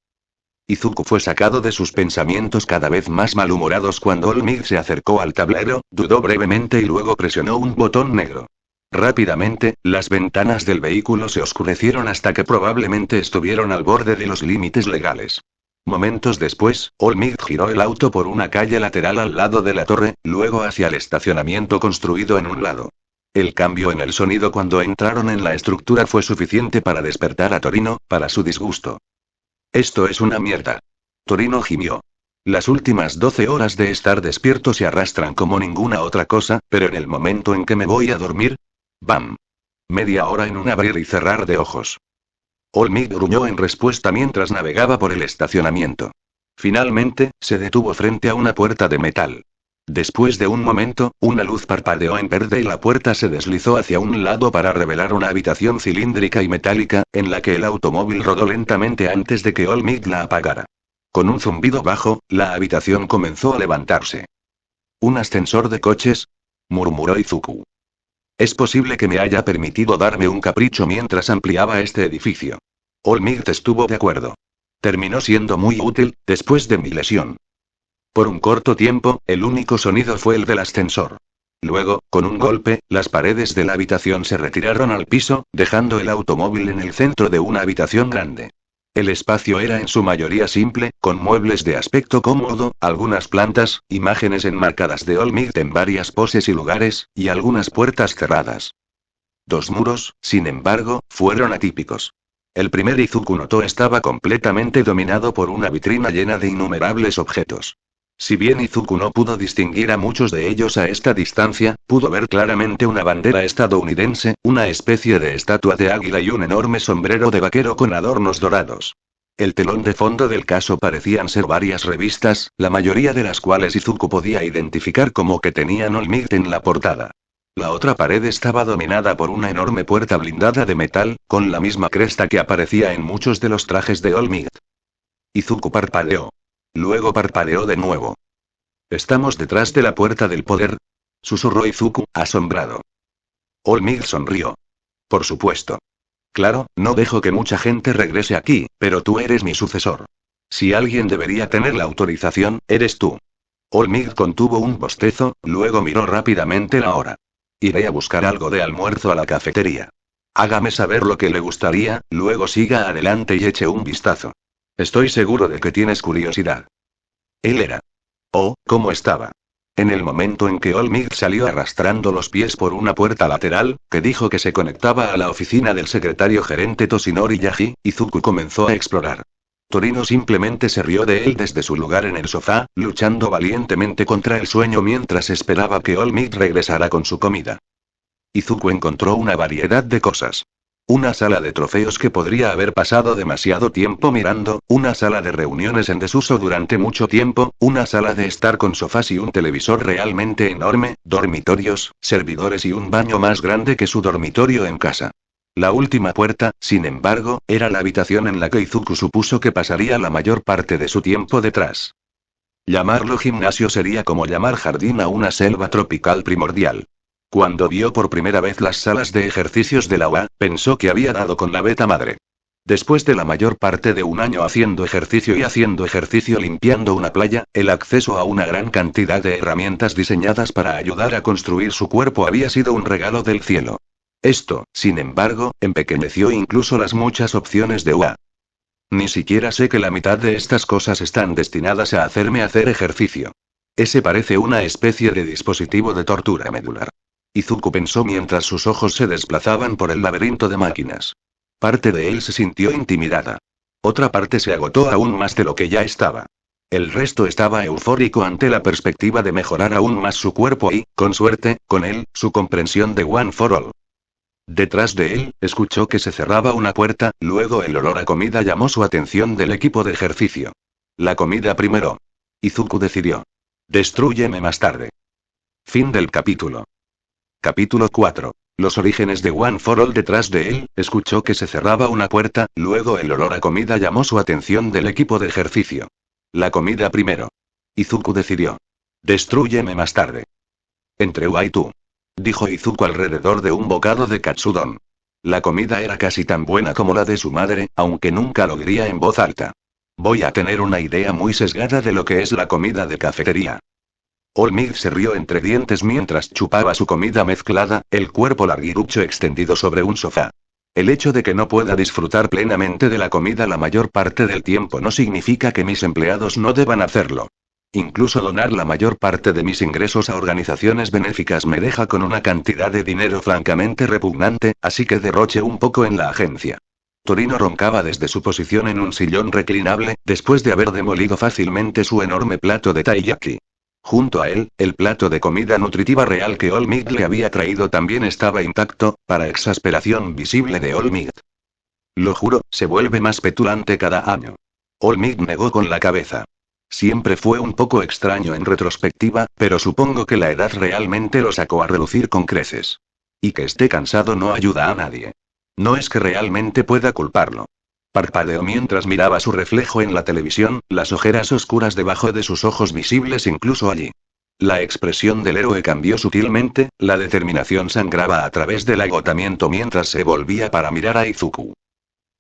Izuku fue sacado de sus pensamientos cada vez más malhumorados cuando Olmigt se acercó al tablero, dudó brevemente y luego presionó un botón negro. Rápidamente, las ventanas del vehículo se oscurecieron hasta que probablemente estuvieron al borde de los límites legales. Momentos después, Olmigt giró el auto por una calle lateral al lado de la torre, luego hacia el estacionamiento construido en un lado. El cambio en el sonido cuando entraron en la estructura fue suficiente para despertar a Torino, para su disgusto. Esto es una mierda. Torino gimió. Las últimas 12 horas de estar despierto se arrastran como ninguna otra cosa, pero en el momento en que me voy a dormir... ¡Bam! Media hora en un abrir y cerrar de ojos. Olmigt gruñó en respuesta mientras navegaba por el estacionamiento. Finalmente, se detuvo frente a una puerta de metal. Después de un momento, una luz parpadeó en verde y la puerta se deslizó hacia un lado para revelar una habitación cilíndrica y metálica, en la que el automóvil rodó lentamente antes de que Olmigt la apagara. Con un zumbido bajo, la habitación comenzó a levantarse. ¿Un ascensor de coches?, murmuró Izuku. Es posible que me haya permitido darme un capricho mientras ampliaba este edificio. Olmigt estuvo de acuerdo. Terminó siendo muy útil, después de mi lesión. Por un corto tiempo, el único sonido fue el del ascensor. Luego, con un golpe, las paredes de la habitación se retiraron al piso, dejando el automóvil en el centro de una habitación grande. El espacio era en su mayoría simple, con muebles de aspecto cómodo, algunas plantas, imágenes enmarcadas de Olmigt en varias poses y lugares, y algunas puertas cerradas. Dos muros, sin embargo, fueron atípicos. El primer Izuku notó estaba completamente dominado por una vitrina llena de innumerables objetos. Si bien Izuku no pudo distinguir a muchos de ellos a esta distancia, pudo ver claramente una bandera estadounidense, una especie de estatua de águila y un enorme sombrero de vaquero con adornos dorados. El telón de fondo del caso parecían ser varias revistas, la mayoría de las cuales Izuku podía identificar como que tenían Olmigt en la portada. La otra pared estaba dominada por una enorme puerta blindada de metal, con la misma cresta que aparecía en muchos de los trajes de Olmigt. Izuku parpadeó. Luego parpadeó de nuevo. «¿Estamos detrás de la puerta del poder?», susurró Izuku, asombrado. Olmigt sonrió. «Por supuesto. Claro, no dejo que mucha gente regrese aquí, pero tú eres mi sucesor. Si alguien debería tener la autorización, eres tú». Olmigt contuvo un bostezo, luego miró rápidamente la hora. «Iré a buscar algo de almuerzo a la cafetería. Hágame saber lo que le gustaría, luego siga adelante y eche un vistazo. Estoy seguro de que tienes curiosidad». Él era. Oh, ¿cómo estaba? En el momento en que Olmigt salió arrastrando los pies por una puerta lateral, que dijo que se conectaba a la oficina del secretario gerente Toshinori Yaji, Izuku comenzó a explorar. Torino simplemente se rió de él desde su lugar en el sofá, luchando valientemente contra el sueño mientras esperaba que Olmigt regresara con su comida. Izuku encontró una variedad de cosas. Una sala de trofeos que podría haber pasado demasiado tiempo mirando, una sala de reuniones en desuso durante mucho tiempo, una sala de estar con sofás y un televisor realmente enorme, dormitorios, servidores y un baño más grande que su dormitorio en casa. La última puerta, sin embargo, era la habitación en la que Izuku supuso que pasaría la mayor parte de su tiempo detrás. Llamarlo gimnasio sería como llamar jardín a una selva tropical primordial. Cuando vio por primera vez las salas de ejercicios de la UA, pensó que había dado con la beta madre. Después de la mayor parte de un año haciendo ejercicio limpiando una playa, el acceso a una gran cantidad de herramientas diseñadas para ayudar a construir su cuerpo había sido un regalo del cielo. Esto, sin embargo, empequeñeció incluso las muchas opciones de UA. Ni siquiera sé que la mitad de estas cosas están destinadas a hacerme hacer ejercicio. Ese parece una especie de dispositivo de tortura medular. Izuku pensó mientras sus ojos se desplazaban por el laberinto de máquinas. Parte de él se sintió intimidada. Otra parte se agotó aún más de lo que ya estaba. El resto estaba eufórico ante la perspectiva de mejorar aún más su cuerpo y, con suerte, con él, su comprensión de One for All. Detrás de él, escuchó que se cerraba una puerta, luego el olor a comida llamó su atención del equipo de ejercicio. La comida primero. Izuku decidió. Destrúyeme más tarde. Fin del capítulo. Capítulo 4. Los orígenes de One for All. Detrás de él, escuchó que se cerraba una puerta, luego el olor a comida llamó su atención del equipo de ejercicio. La comida primero. Izuku decidió. Destrúyeme más tarde. Entre y tú. Dijo Izuku alrededor de un bocado de katsudon. La comida era casi tan buena como la de su madre, aunque nunca lo diría en voz alta. Voy a tener una idea muy sesgada de lo que es la comida de cafetería. All Might se rió entre dientes mientras chupaba su comida mezclada, el cuerpo larguirucho extendido sobre un sofá. El hecho de que no pueda disfrutar plenamente de la comida la mayor parte del tiempo no significa que mis empleados no deban hacerlo. Incluso donar la mayor parte de mis ingresos a organizaciones benéficas me deja con una cantidad de dinero francamente repugnante, así que derroche un poco en la agencia. Torino roncaba desde su posición en un sillón reclinable, después de haber demolido fácilmente su enorme plato de taiyaki. Junto a él, el plato de comida nutritiva real que All Might le había traído también estaba intacto, para exasperación visible de All Might. Lo juro, se vuelve más petulante cada año. All Might negó con la cabeza. Siempre fue un poco extraño en retrospectiva, pero supongo que la edad realmente lo sacó a relucir con creces. Y que esté cansado no ayuda a nadie. No es que realmente pueda culparlo. Parpadeó mientras miraba su reflejo en la televisión, las ojeras oscuras debajo de sus ojos visibles incluso allí. La expresión del héroe cambió sutilmente, la determinación sangraba a través del agotamiento mientras se volvía para mirar a Izuku.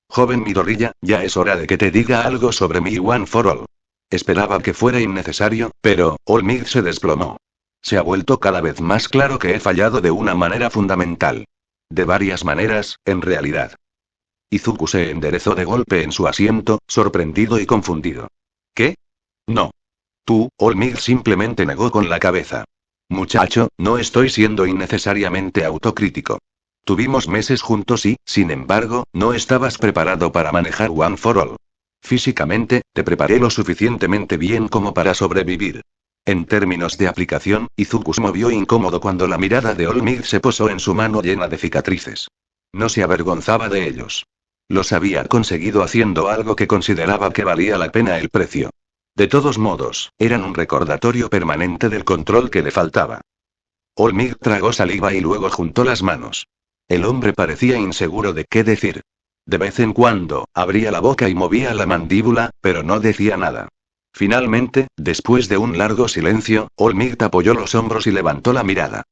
Joven Midoriya, ya es hora de que te diga algo sobre mi One for All. Esperaba que fuera innecesario, pero, All Might se desplomó. Se ha vuelto cada vez más claro que he fallado de una manera fundamental. De varias maneras, en realidad. Izuku se enderezó de golpe en su asiento, sorprendido y confundido. ¿Qué? No. Tú, All Might simplemente negó con la cabeza. Muchacho, no estoy siendo innecesariamente autocrítico. Tuvimos meses juntos y, sin embargo, no estabas preparado para manejar One for All. Físicamente, te preparé lo suficientemente bien como para sobrevivir. En términos de aplicación, Izuku se movió incómodo cuando la mirada de All Might se posó en su mano llena de cicatrices. No se avergonzaba de ellos. Los había conseguido haciendo algo que consideraba que valía la pena el precio. De todos modos, eran un recordatorio permanente del control que le faltaba. All Might tragó saliva y luego juntó las manos. El hombre parecía inseguro de qué decir. De vez en cuando, abría la boca y movía la mandíbula, pero no decía nada. Finalmente, después de un largo silencio, All Might apoyó los hombros y levantó la mirada.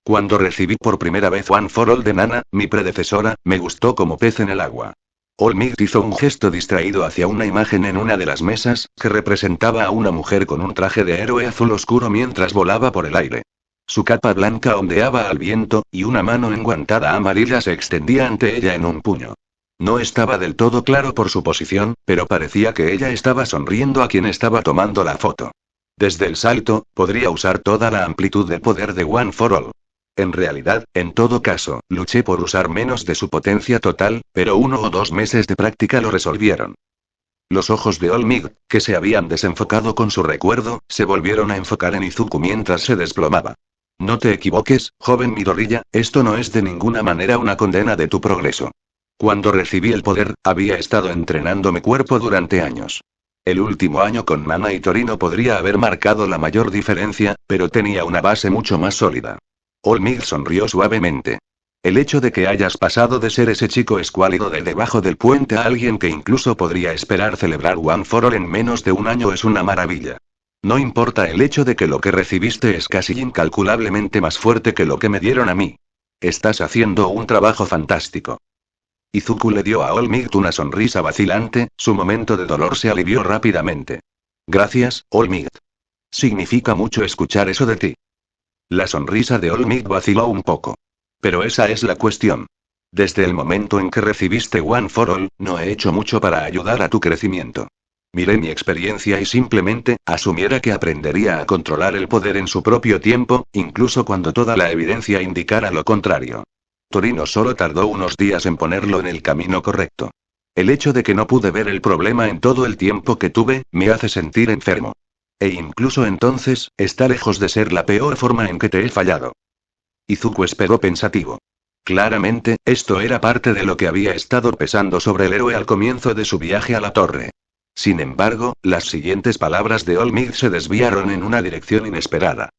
Cuando recibí por primera vez One for All de Nana, mi predecesora, me gustó como pez en el agua. All Might hizo un gesto distraído hacia una imagen en una de las mesas, que representaba a una mujer con un traje de héroe azul oscuro mientras volaba por el aire. Su capa blanca ondeaba al viento, y una mano enguantada amarilla se extendía ante ella en un puño. No estaba del todo claro por su posición, pero parecía que ella estaba sonriendo a quien estaba tomando la foto. Desde el salto, podría usar toda la amplitud de poder de One for All. En realidad, en todo caso, luché por usar menos de su potencia total, pero 1 o 2 meses de práctica lo resolvieron. Los ojos de All Might, que se habían desenfocado con su recuerdo, se volvieron a enfocar en Izuku mientras se desplomaba. No te equivoques, joven Midoriya, esto no es de ninguna manera una condena de tu progreso. Cuando recibí el poder, había estado entrenando mi cuerpo durante años. El último año con Nana y Torino podría haber marcado la mayor diferencia, pero tenía una base mucho más sólida. All Might sonrió suavemente. El hecho de que hayas pasado de ser ese chico escuálido de debajo del puente a alguien que incluso podría esperar celebrar One for All en menos de un año es una maravilla. No importa el hecho de que lo que recibiste es casi incalculablemente más fuerte que lo que me dieron a mí. Estás haciendo un trabajo fantástico. Izuku le dio a All Might una sonrisa vacilante, su momento de dolor se alivió rápidamente. Gracias, All Might. Significa mucho escuchar eso de ti. La sonrisa de All Might vaciló un poco. Pero esa es la cuestión. Desde el momento en que recibiste One for All, no he hecho mucho para ayudar a tu crecimiento. Miré mi experiencia y simplemente, asumiera que aprendería a controlar el poder en su propio tiempo, incluso cuando toda la evidencia indicara lo contrario. Torino solo tardó unos días en ponerlo en el camino correcto. El hecho de que no pude ver el problema en todo el tiempo que tuve, me hace sentir enfermo. E incluso entonces, está lejos de ser la peor forma en que te he fallado. Izuku esperó pensativo. Claramente, esto era parte de lo que había estado pesando sobre el héroe al comienzo de su viaje a la torre. Sin embargo, las siguientes palabras de Olmid se desviaron en una dirección inesperada.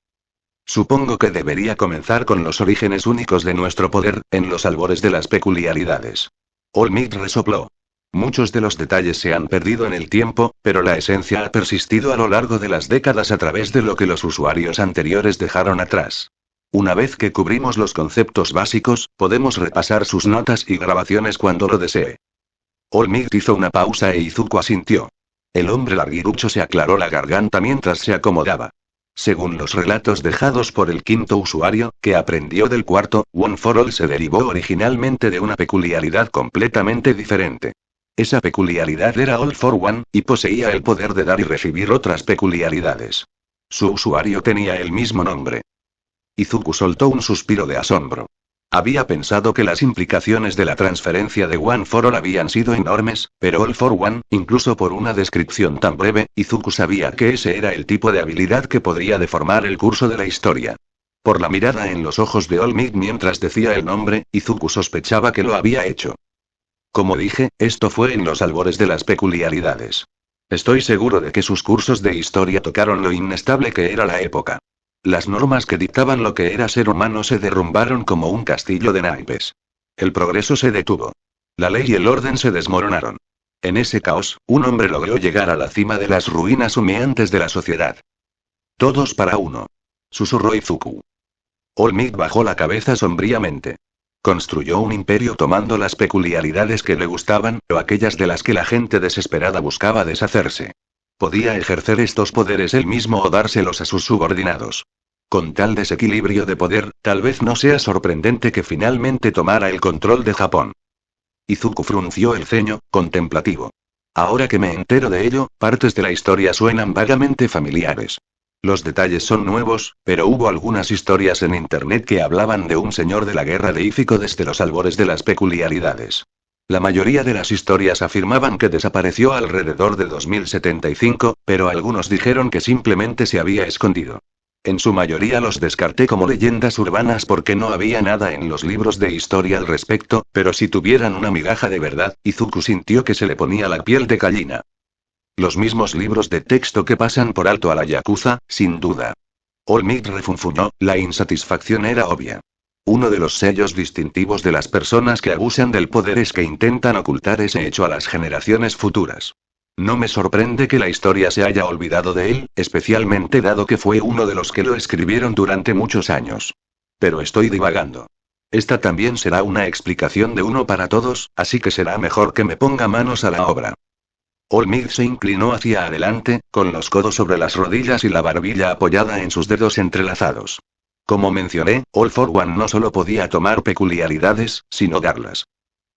Supongo que debería comenzar con los orígenes únicos de nuestro poder, en los albores de las peculiaridades. Olmid resopló. Muchos de los detalles se han perdido en el tiempo, pero la esencia ha persistido a lo largo de las décadas a través de lo que los usuarios anteriores dejaron atrás. Una vez que cubrimos los conceptos básicos, podemos repasar sus notas y grabaciones cuando lo desee. Olmid hizo una pausa e Izuku asintió. El hombre larguirucho se aclaró la garganta mientras se acomodaba. Según los relatos dejados por el quinto usuario, que aprendió del cuarto, One for All se derivó originalmente de una peculiaridad completamente diferente. Esa peculiaridad era All for One, y poseía el poder de dar y recibir otras peculiaridades. Su usuario tenía el mismo nombre. Izuku soltó un suspiro de asombro. Había pensado que las implicaciones de la transferencia de One for All habían sido enormes, pero All for One, incluso por una descripción tan breve, Izuku sabía que ese era el tipo de habilidad que podría deformar el curso de la historia. Por la mirada en los ojos de Olmid mientras decía el nombre, Izuku sospechaba que lo había hecho. Como dije, esto fue en los albores de las peculiaridades. Estoy seguro de que sus cursos de historia tocaron lo inestable que era la época. Las normas que dictaban lo que era ser humano se derrumbaron como un castillo de naipes. El progreso se detuvo. La ley y el orden se desmoronaron. En ese caos, un hombre logró llegar a la cima de las ruinas humeantes de la sociedad. Todos para uno. Susurró Izuku. Olmid bajó la cabeza sombríamente. Construyó un imperio tomando las peculiaridades que le gustaban, o aquellas de las que la gente desesperada buscaba deshacerse. Podía ejercer estos poderes él mismo o dárselos a sus subordinados. Con tal desequilibrio de poder, tal vez no sea sorprendente que finalmente tomara el control de Japón. Izuku frunció el ceño, contemplativo. Ahora que me entero de ello, partes de la historia suenan vagamente familiares. Los detalles son nuevos, pero hubo algunas historias en internet que hablaban de un señor de la guerra de Ífico desde los albores de las peculiaridades. La mayoría de las historias afirmaban que desapareció alrededor de 2075, pero algunos dijeron que simplemente se había escondido. En su mayoría los descarté como leyendas urbanas porque no había nada en los libros de historia al respecto, pero si tuvieran una migaja de verdad, Izuku sintió que se le ponía la piel de gallina. Los mismos libros de texto que pasan por alto a la Yakuza, sin duda. Olmid refunfuñó, la insatisfacción era obvia. Uno de los sellos distintivos de las personas que abusan del poder es que intentan ocultar ese hecho a las generaciones futuras. No me sorprende que la historia se haya olvidado de él, especialmente dado que fue uno de los que lo escribieron durante muchos años. Pero estoy divagando. Esta también será una explicación de uno para todos, así que será mejor que me ponga manos a la obra. Olmid se inclinó hacia adelante, con los codos sobre las rodillas y la barbilla apoyada en sus dedos entrelazados. Como mencioné, All for One no solo podía tomar peculiaridades, sino darlas.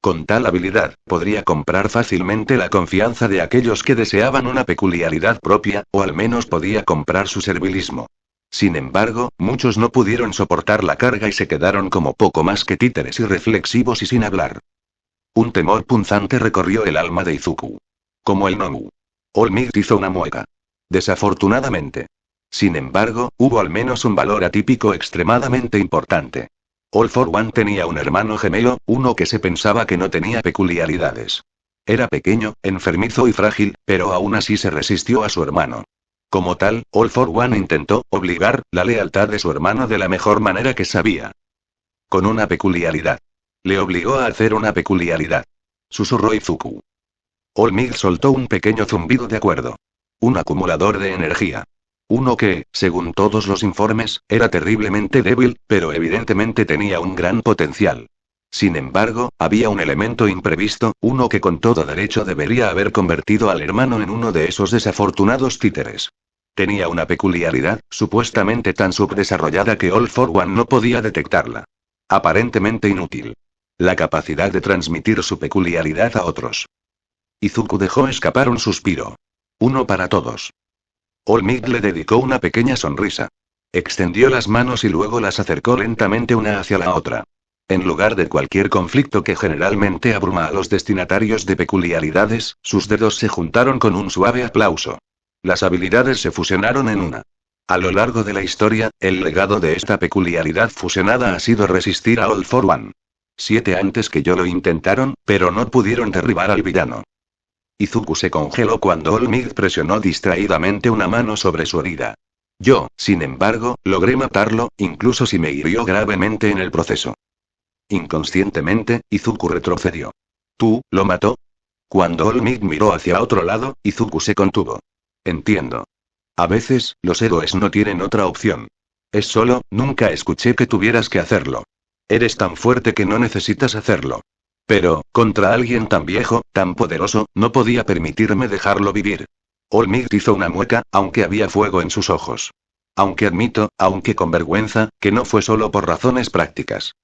Con tal habilidad, podría comprar fácilmente la confianza de aquellos que deseaban una peculiaridad propia, o al menos podía comprar su servilismo. Sin embargo, muchos no pudieron soportar la carga y se quedaron como poco más que títeres irreflexivos y sin hablar. Un temor punzante recorrió el alma de Izuku. Como el Nomu. Olmid hizo una mueca. Desafortunadamente. Sin embargo, hubo al menos un valor atípico extremadamente importante. All for One tenía un hermano gemelo, uno que se pensaba que no tenía peculiaridades. Era pequeño, enfermizo y frágil, pero aún así se resistió a su hermano. Como tal, All for One intentó obligar la lealtad de su hermano de la mejor manera que sabía. Con una peculiaridad. Le obligó a hacer una peculiaridad. Susurró Izuku. Olmid soltó un pequeño zumbido de acuerdo. Un acumulador de energía. Uno que, según todos los informes, era terriblemente débil, pero evidentemente tenía un gran potencial. Sin embargo, había un elemento imprevisto, uno que con todo derecho debería haber convertido al hermano en uno de esos desafortunados títeres. Tenía una peculiaridad, supuestamente tan subdesarrollada que All for One no podía detectarla. Aparentemente inútil. La capacidad de transmitir su peculiaridad a otros. Izuku dejó escapar un suspiro. Uno para todos. Olmid le dedicó una pequeña sonrisa. Extendió las manos y luego las acercó lentamente una hacia la otra. En lugar de cualquier conflicto que generalmente abruma a los destinatarios de peculiaridades, sus dedos se juntaron con un suave aplauso. Las habilidades se fusionaron en una. A lo largo de la historia, el legado de esta peculiaridad fusionada ha sido resistir a All for One. 7 antes que yo lo intentaron, pero no pudieron derribar al villano. Izuku se congeló cuando All Might presionó distraídamente una mano sobre su herida. Yo, sin embargo, logré matarlo, incluso si me hirió gravemente en el proceso. Inconscientemente, Izuku retrocedió. ¿Tú, lo mató? Cuando All Might miró hacia otro lado, Izuku se contuvo. Entiendo. A veces, los héroes no tienen otra opción. Es solo, nunca escuché que tuvieras que hacerlo. Eres tan fuerte que no necesitas hacerlo. Pero, contra alguien tan viejo, tan poderoso, no podía permitirme dejarlo vivir. All Might hizo una mueca, aunque había fuego en sus ojos. Aunque admito, aunque con vergüenza, que no fue solo por razones prácticas.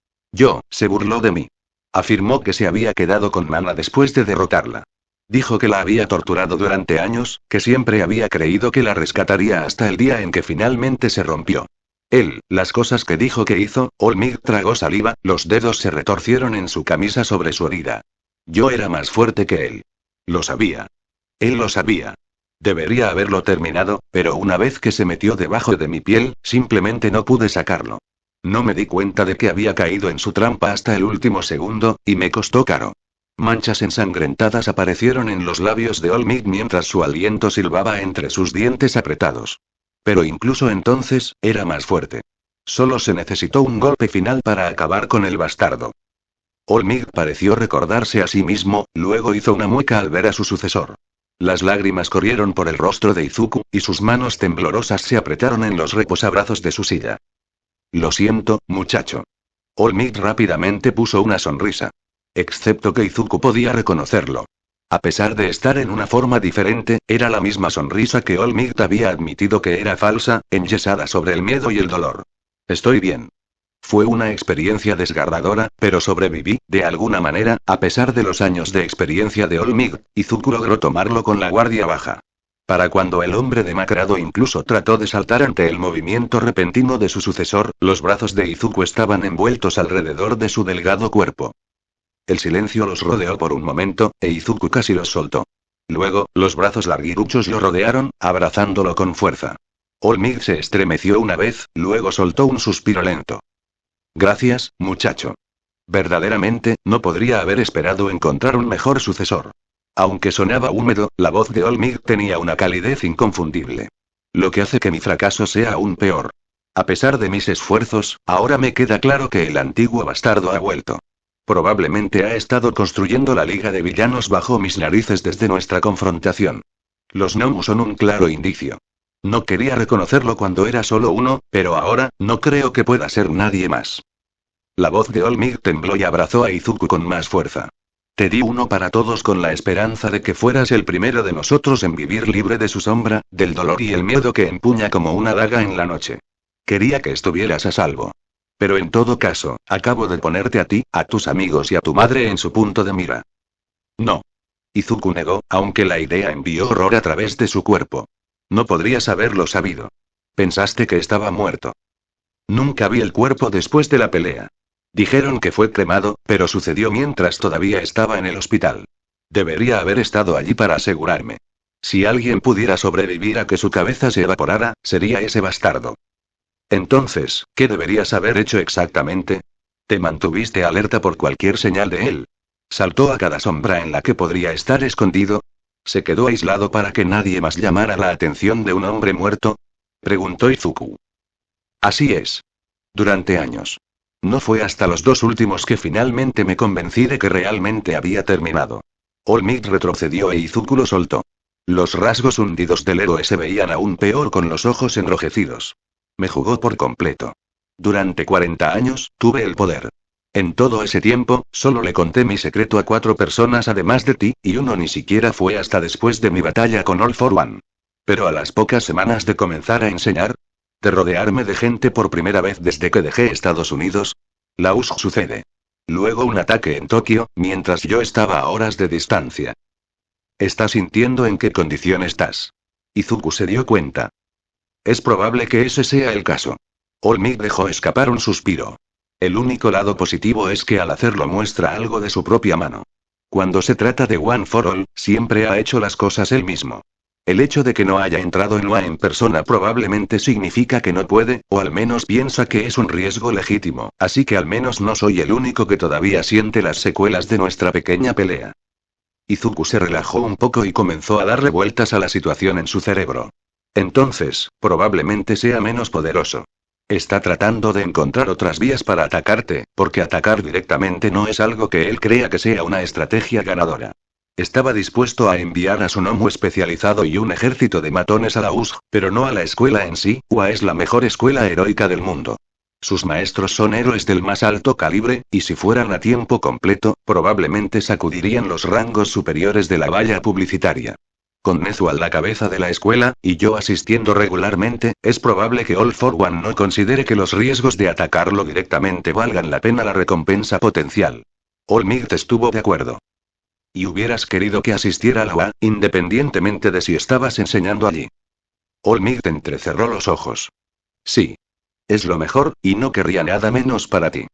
Se burló de mí. Afirmó que se había quedado con Mana después de derrotarla. Dijo que la había torturado durante años, que siempre había creído que la rescataría hasta el día en que finalmente se rompió. Las cosas que dijo que hizo, All Might tragó saliva, los dedos se retorcieron en su camisa sobre su herida. Yo era más fuerte que él. Lo sabía. Él lo sabía. Debería haberlo terminado, pero una vez que se metió debajo de mi piel, simplemente no pude sacarlo. No me di cuenta de que había caído en su trampa hasta el último segundo, y me costó caro. Manchas ensangrentadas aparecieron en los labios de All Might mientras su aliento silbaba entre sus dientes apretados. Pero incluso entonces, era más fuerte. Solo se necesitó un golpe final para acabar con el bastardo. All Might pareció recordarse a sí mismo, luego hizo una mueca al ver a su sucesor. Las lágrimas corrieron por el rostro de Izuku, y sus manos temblorosas se apretaron en los reposabrazos de su silla. Lo siento, muchacho. All Might rápidamente puso una sonrisa. Excepto que Izuku podía reconocerlo. A pesar de estar en una forma diferente, era la misma sonrisa que All Might había admitido que era falsa, enyesada sobre el miedo y el dolor. Estoy bien. Fue una experiencia desgarradora, pero sobreviví, de alguna manera, a pesar de los años de experiencia de All Might. Izuku logró tomarlo con la guardia baja. Para cuando el hombre demacrado incluso trató de saltar ante el movimiento repentino de su sucesor, los brazos de Izuku estaban envueltos alrededor de su delgado cuerpo. El silencio los rodeó por un momento, e Izuku casi los soltó. Luego, los brazos larguiruchos lo rodearon, abrazándolo con fuerza. All Might se estremeció una vez, luego soltó un suspiro lento. Gracias, muchacho. Verdaderamente, no podría haber esperado encontrar un mejor sucesor. Aunque sonaba húmedo, la voz de All Might tenía una calidez inconfundible. Lo que hace que mi fracaso sea aún peor. A pesar de mis esfuerzos, ahora me queda claro que el antiguo bastardo ha vuelto. Probablemente ha estado construyendo la liga de villanos bajo mis narices desde nuestra confrontación. Los Nomu son un claro indicio. No quería reconocerlo cuando era solo uno, pero ahora, no creo que pueda ser nadie más. La voz de All Might tembló y abrazó a Izuku con más fuerza. Te di uno para todos con la esperanza de que fueras el primero de nosotros en vivir libre de su sombra, del dolor y el miedo que empuña como una daga en la noche. Quería que estuvieras a salvo. Pero en todo caso, acabo de ponerte a ti, a tus amigos y a tu madre en su punto de mira. No. Izuku negó, aunque la idea envió horror a través de su cuerpo. No podrías haberlo sabido. Pensaste que estaba muerto. Nunca vi el cuerpo después de la pelea. Dijeron que fue cremado, pero sucedió mientras todavía estaba en el hospital. Debería haber estado allí para asegurarme. Si alguien pudiera sobrevivir a que su cabeza se evaporara, sería ese bastardo. Entonces, ¿qué deberías haber hecho exactamente? ¿Te mantuviste alerta por cualquier señal de él? ¿Saltó a cada sombra en la que podría estar escondido? ¿Se quedó aislado para que nadie más llamara la atención de un hombre muerto? Preguntó Izuku. Así es. Durante años. No fue hasta los 2 últimos que finalmente me convencí de que realmente había terminado. All Might retrocedió e Izuku lo soltó. Los rasgos hundidos del héroe se veían aún peor con los ojos enrojecidos. Me jugó por completo. Durante 40 años, tuve el poder. En todo ese tiempo, solo le conté mi secreto a 4 personas además de ti, y uno ni siquiera fue hasta después de mi batalla con All for One. Pero a las pocas semanas de comenzar a enseñar, de rodearme de gente por primera vez desde que dejé Estados Unidos, la US sucede. Luego un ataque en Tokio, mientras yo estaba a horas de distancia. ¿Estás sintiendo en qué condición estás? Izuku se dio cuenta. Es probable que ese sea el caso. All Might dejó escapar un suspiro. El único lado positivo es que al hacerlo muestra algo de su propia mano. Cuando se trata de One for All, siempre ha hecho las cosas él mismo. El hecho de que no haya entrado en UA en persona probablemente significa que no puede, o al menos piensa que es un riesgo legítimo, así que al menos no soy el único que todavía siente las secuelas de nuestra pequeña pelea. Izuku se relajó un poco y comenzó a darle vueltas a la situación en su cerebro. Entonces, probablemente sea menos poderoso. Está tratando de encontrar otras vías para atacarte, porque atacar directamente no es algo que él crea que sea una estrategia ganadora. Estaba dispuesto a enviar a su gnomo especializado y un ejército de matones a la USG, pero no a la escuela en sí. UA es la mejor escuela heroica del mundo. Sus maestros son héroes del más alto calibre, y si fueran a tiempo completo, probablemente sacudirían los rangos superiores de la valla publicitaria. Con Nezu a la cabeza de la escuela, y yo asistiendo regularmente, es probable que All for One no considere que los riesgos de atacarlo directamente valgan la pena la recompensa potencial. All Might estuvo de acuerdo. Y hubieras querido que asistiera a la UA, independientemente de si estabas enseñando allí. All Might entrecerró los ojos. Sí. Es lo mejor, y no querría nada menos para ti.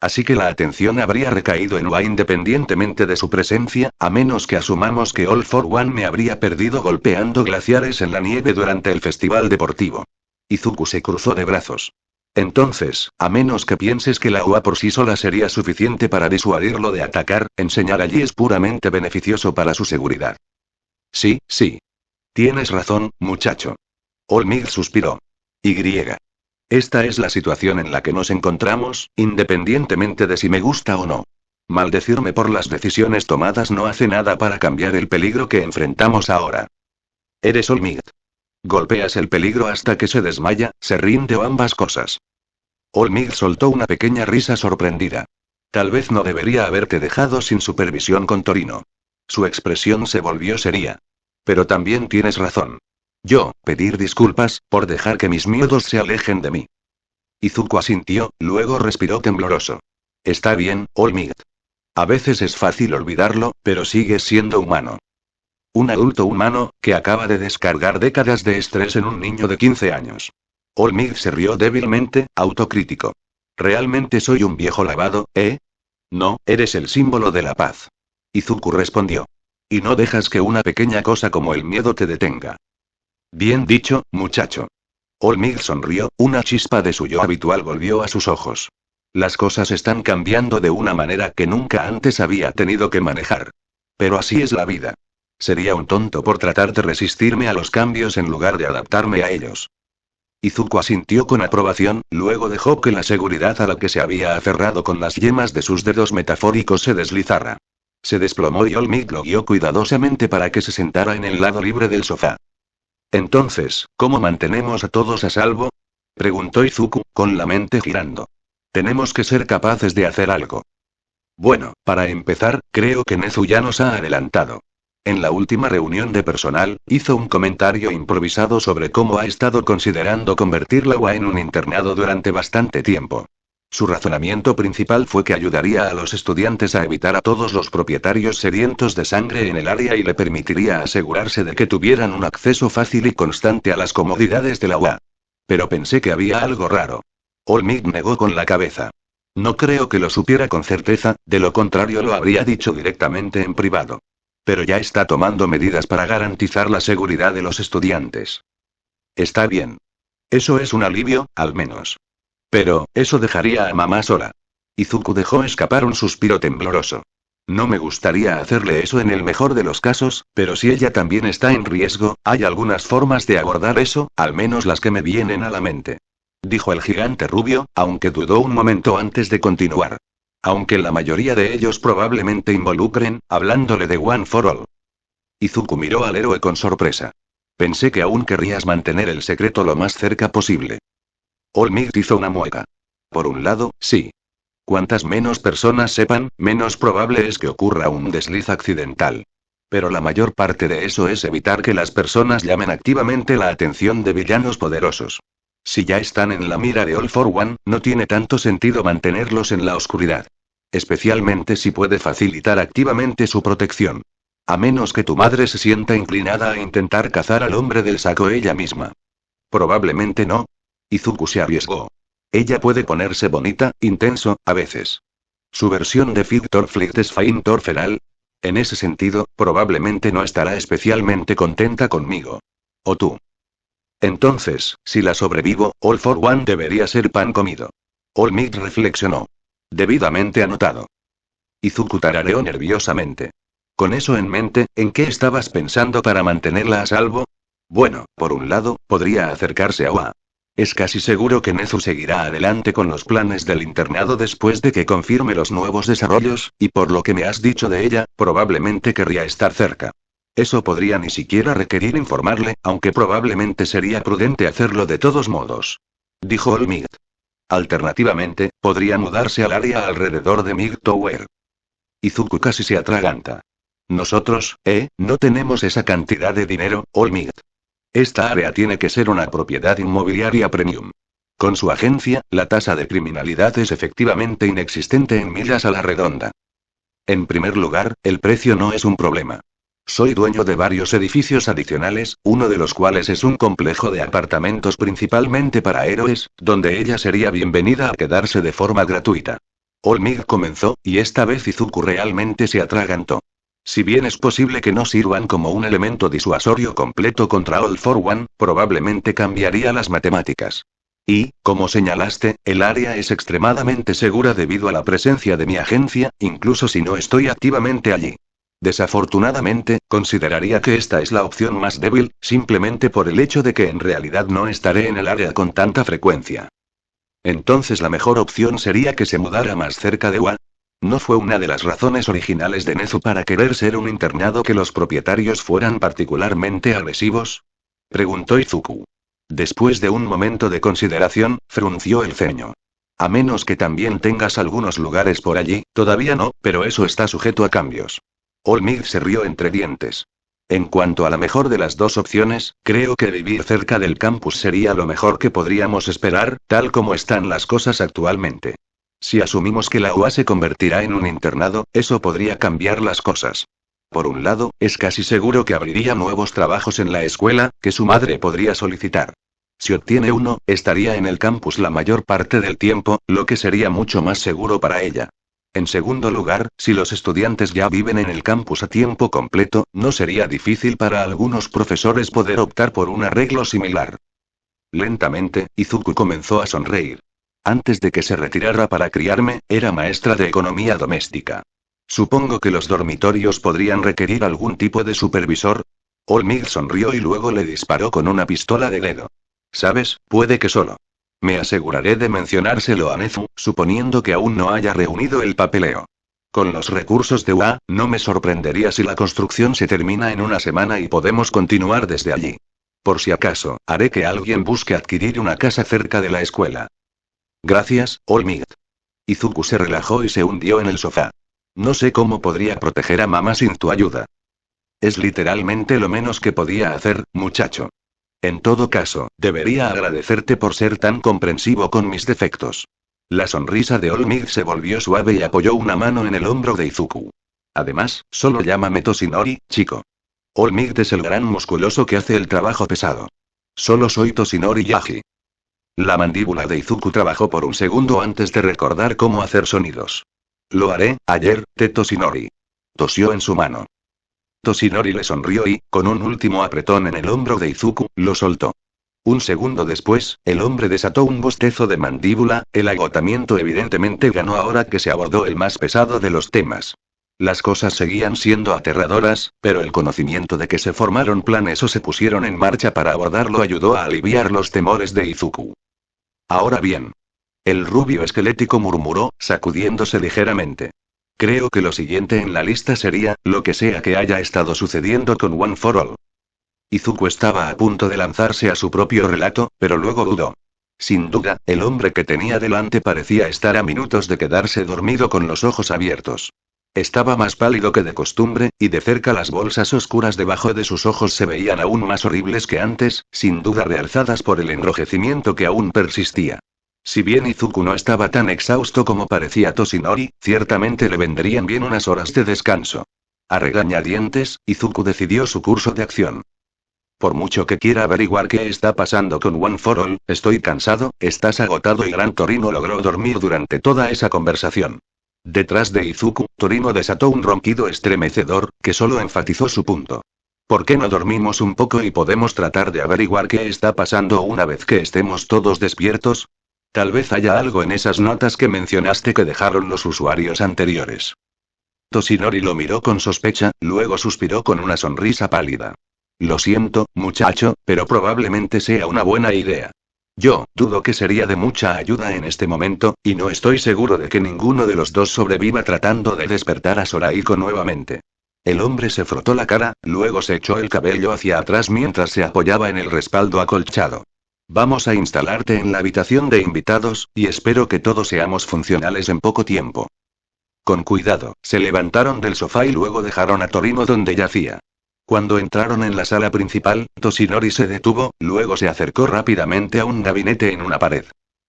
Así que la atención habría recaído en UA independientemente de su presencia, a menos que asumamos que All for One me habría perdido golpeando glaciares en la nieve durante el festival deportivo. Izuku se cruzó de brazos. Entonces, a menos que pienses que la UA por sí sola sería suficiente para disuadirlo de atacar, enseñar allí es puramente beneficioso para su seguridad. Sí, sí. Tienes razón, muchacho. All Might suspiró. Y. Esta es la situación en la que nos encontramos, independientemente de si me gusta o no. Maldecirme por las decisiones tomadas no hace nada para cambiar el peligro que enfrentamos ahora. Eres All Might. Golpeas el peligro hasta que se desmaya, se rinde o ambas cosas. All Might soltó una pequeña risa sorprendida. Tal vez no debería haberte dejado sin supervisión con Torino. Su expresión se volvió seria. Pero también tienes razón. Yo, pedir disculpas, por dejar que mis miedos se alejen de mí. Izuku asintió, luego respiró tembloroso. Está bien, All Might. A veces es fácil olvidarlo, pero sigues siendo humano. Un adulto humano, que acaba de descargar décadas de estrés en un niño de 15 años. All Might se rió débilmente, autocrítico. ¿Realmente soy un viejo lavado, eh? No, eres el símbolo de la paz. Izuku respondió. Y no dejas que una pequeña cosa como el miedo te detenga. Bien dicho, muchacho. All Might sonrió, una chispa de su yo habitual volvió a sus ojos. Las cosas están cambiando de una manera que nunca antes había tenido que manejar. Pero así es la vida. Sería un tonto por tratar de resistirme a los cambios en lugar de adaptarme a ellos. Izuku asintió con aprobación, luego dejó que la seguridad a la que se había aferrado con las yemas de sus dedos metafóricos se deslizara. Se desplomó y All Might lo guió cuidadosamente para que se sentara en el lado libre del sofá. Entonces, ¿cómo mantenemos a todos a salvo? Preguntó Izuku, con la mente girando. Tenemos que ser capaces de hacer algo. Bueno, para empezar, creo que Nezu ya nos ha adelantado. En la última reunión de personal, hizo un comentario improvisado sobre cómo ha estado considerando convertir la UA en un internado durante bastante tiempo. Su razonamiento principal fue que ayudaría a los estudiantes a evitar a todos los propietarios sedientos de sangre en el área y le permitiría asegurarse de que tuvieran un acceso fácil y constante a las comodidades de la UA. Pero pensé que había algo raro. All Might negó con la cabeza. No creo que lo supiera con certeza, de lo contrario lo habría dicho directamente en privado. Pero ya está tomando medidas para garantizar la seguridad de los estudiantes. Está bien. Eso es un alivio, al menos. Pero, eso dejaría a mamá sola. Izuku dejó escapar un suspiro tembloroso. No me gustaría hacerle eso en el mejor de los casos, pero si ella también está en riesgo, hay algunas formas de abordar eso, al menos las que me vienen a la mente. Dijo el gigante rubio, aunque dudó un momento antes de continuar. Aunque la mayoría de ellos probablemente involucren, hablándole de One for All. Izuku miró al héroe con sorpresa. Pensé que aún querrías mantener el secreto lo más cerca posible. All Might hizo una mueca. Por un lado, sí. Cuantas menos personas sepan, menos probable es que ocurra un desliz accidental. Pero la mayor parte de eso es evitar que las personas llamen activamente la atención de villanos poderosos. Si ya están en la mira de All for One, no tiene tanto sentido mantenerlos en la oscuridad. Especialmente si puede facilitar activamente su protección. A menos que tu madre se sienta inclinada a intentar cazar al hombre del saco ella misma. Probablemente no. Izuku se arriesgó. Ella puede ponerse bonita, intenso, a veces. Su versión de Victor Flight es Faintor Feral. En ese sentido, probablemente no estará especialmente contenta conmigo. ¿O tú? Entonces, si la sobrevivo, All for One debería ser pan comido. All Might reflexionó. Debidamente anotado. Izuku tarareó nerviosamente. Con eso en mente, ¿en qué estabas pensando para mantenerla a salvo? Bueno, por un lado, podría acercarse a Oa. Es casi seguro que Nezu seguirá adelante con los planes del internado después de que confirme los nuevos desarrollos, y por lo que me has dicho de ella, probablemente querría estar cerca. Eso podría ni siquiera requerir informarle, aunque probablemente sería prudente hacerlo de todos modos. Dijo Olmid. Alternativamente, podría mudarse al área alrededor de Mig Tower. Izuku casi se atraganta. Nosotros, no tenemos esa cantidad de dinero, Olmid. Esta área tiene que ser una propiedad inmobiliaria premium. Con su agencia, la tasa de criminalidad es efectivamente inexistente en millas a la redonda. En primer lugar, el precio no es un problema. Soy dueño de varios edificios adicionales, uno de los cuales es un complejo de apartamentos principalmente para héroes, donde ella sería bienvenida a quedarse de forma gratuita. Olmid comenzó, y esta vez Izuku realmente se atragantó. Si bien es posible que no sirvan como un elemento disuasorio completo contra All for One, probablemente cambiaría las matemáticas. Y, como señalaste, el área es extremadamente segura debido a la presencia de mi agencia, incluso si no estoy activamente allí. Desafortunadamente, consideraría que esta es la opción más débil, simplemente por el hecho de que en realidad no estaré en el área con tanta frecuencia. Entonces la mejor opción sería que se mudara más cerca de Wa. ¿No fue una de las razones originales de Nezu para querer ser un internado que los propietarios fueran particularmente agresivos? Preguntó Izuku. Después de un momento de consideración, frunció el ceño. A menos que también tengas algunos lugares por allí, todavía no, pero eso está sujeto a cambios. Olmid se rió entre dientes. En cuanto a la mejor de las dos opciones, creo que vivir cerca del campus sería lo mejor que podríamos esperar, tal como están las cosas actualmente. Si asumimos que la UA se convertirá en un internado, eso podría cambiar las cosas. Por un lado, es casi seguro que abriría nuevos trabajos en la escuela, que su madre podría solicitar. Si obtiene uno, estaría en el campus la mayor parte del tiempo, lo que sería mucho más seguro para ella. En segundo lugar, si los estudiantes ya viven en el campus a tiempo completo, no sería difícil para algunos profesores poder optar por un arreglo similar. Lentamente, Izuku comenzó a sonreír. Antes de que se retirara para criarme, era maestra de economía doméstica. Supongo que los dormitorios podrían requerir algún tipo de supervisor. Olmid sonrió y luego le disparó con una pistola de dedo. ¿Sabes? Puede que solo. Me aseguraré de mencionárselo a Nezu, suponiendo que aún no haya reunido el papeleo. Con los recursos de UA, no me sorprendería si la construcción se termina en una semana y podemos continuar desde allí. Por si acaso, haré que alguien busque adquirir una casa cerca de la escuela. Gracias, Olmid. Izuku se relajó y se hundió en el sofá. No sé cómo podría proteger a mamá sin tu ayuda. Es literalmente lo menos que podía hacer, muchacho. En todo caso, debería agradecerte por ser tan comprensivo con mis defectos. La sonrisa de Olmid se volvió suave y apoyó una mano en el hombro de Izuku. Además, solo llámame Toshinori, chico. Olmid es el gran musculoso que hace el trabajo pesado. Solo soy Toshinori Yaji. La mandíbula de Izuku trabajó por un segundo antes de recordar cómo hacer sonidos. Lo haré, ayer, Toshinori. Tosió en su mano. Toshinori le sonrió y, con un último apretón en el hombro de Izuku, lo soltó. Un segundo después, el hombre desató un bostezo de mandíbula, el agotamiento evidentemente ganó ahora que se abordó el más pesado de los temas. Las cosas seguían siendo aterradoras, pero el conocimiento de que se formaron planes o se pusieron en marcha para abordarlo ayudó a aliviar los temores de Izuku. Ahora bien. El rubio esquelético murmuró, sacudiéndose ligeramente. Creo que lo siguiente en la lista sería, lo que sea que haya estado sucediendo con One for All. Izuku estaba a punto de lanzarse a su propio relato, pero luego dudó. Sin duda, el hombre que tenía delante parecía estar a minutos de quedarse dormido con los ojos abiertos. Estaba más pálido que de costumbre, y de cerca las bolsas oscuras debajo de sus ojos se veían aún más horribles que antes, sin duda realzadas por el enrojecimiento que aún persistía. Si bien Izuku no estaba tan exhausto como parecía Toshinori, ciertamente le vendrían bien unas horas de descanso. A regañadientes, Izuku decidió su curso de acción. Por mucho que quiera averiguar qué está pasando con One for All, estoy cansado, estás agotado y Gran Torino logró dormir durante toda esa conversación. Detrás de Izuku, Torino desató un ronquido estremecedor, que solo enfatizó su punto. ¿Por qué no dormimos un poco y podemos tratar de averiguar qué está pasando una vez que estemos todos despiertos? Tal vez haya algo en esas notas que mencionaste que dejaron los usuarios anteriores. Toshinori lo miró con sospecha, luego suspiró con una sonrisa pálida. Lo siento, muchacho, pero probablemente sea una buena idea. Yo dudo que sería de mucha ayuda en este momento, y no estoy seguro de que ninguno de los dos sobreviva tratando de despertar a Sorahiko nuevamente. El hombre se frotó la cara, luego se echó el cabello hacia atrás mientras se apoyaba en el respaldo acolchado. Vamos a instalarte en la habitación de invitados, y espero que todos seamos funcionales en poco tiempo. Con cuidado, se levantaron del sofá y luego dejaron a Torino donde yacía. Cuando entraron en la sala principal, Toshinori se detuvo, luego se acercó rápidamente a un gabinete en una pared.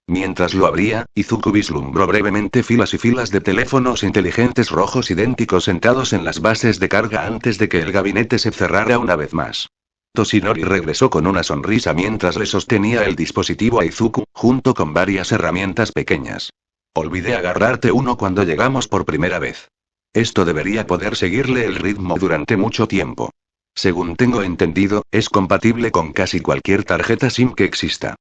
Mientras lo abría, Izuku vislumbró brevemente filas y filas de teléfonos inteligentes rojos idénticos sentados en las bases de carga antes de que el gabinete se cerrara una vez más. Toshinori regresó con una sonrisa mientras le sostenía el dispositivo a Izuku, junto con varias herramientas pequeñas. Olvidé agarrarte uno cuando llegamos por primera vez. Esto debería poder seguirle el ritmo durante mucho tiempo. Según tengo entendido, es compatible con casi cualquier tarjeta SIM que exista.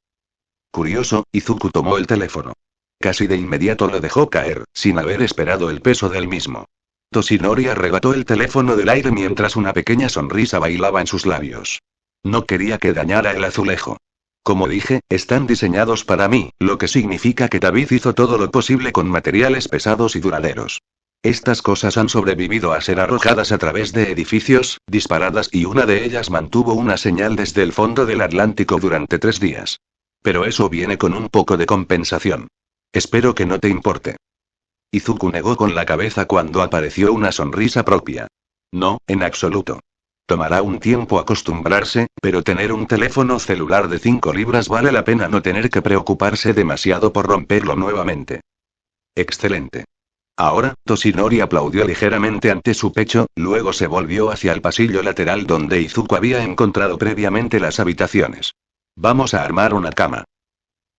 Curioso, Izuku tomó el teléfono. Casi de inmediato lo dejó caer, sin haber esperado el peso del mismo. Toshinori arrebató el teléfono del aire mientras una pequeña sonrisa bailaba en sus labios. No quería que dañara el azulejo. Como dije, están diseñados para mí, lo que significa que David hizo todo lo posible con materiales pesados y duraderos. Estas cosas han sobrevivido a ser arrojadas a través de edificios, disparadas y una de ellas mantuvo una señal desde el fondo del Atlántico durante 3 días. Pero eso viene con un poco de compensación. Espero que no te importe. Izuku negó con la cabeza cuando apareció una sonrisa propia. No, en absoluto. Tomará un tiempo acostumbrarse, pero tener un teléfono celular de 5 libras vale la pena no tener que preocuparse demasiado por romperlo nuevamente. Excelente. Ahora, Toshinori aplaudió ligeramente ante su pecho, luego se volvió hacia el pasillo lateral donde Izuku había encontrado previamente las habitaciones. Vamos a armar una cama.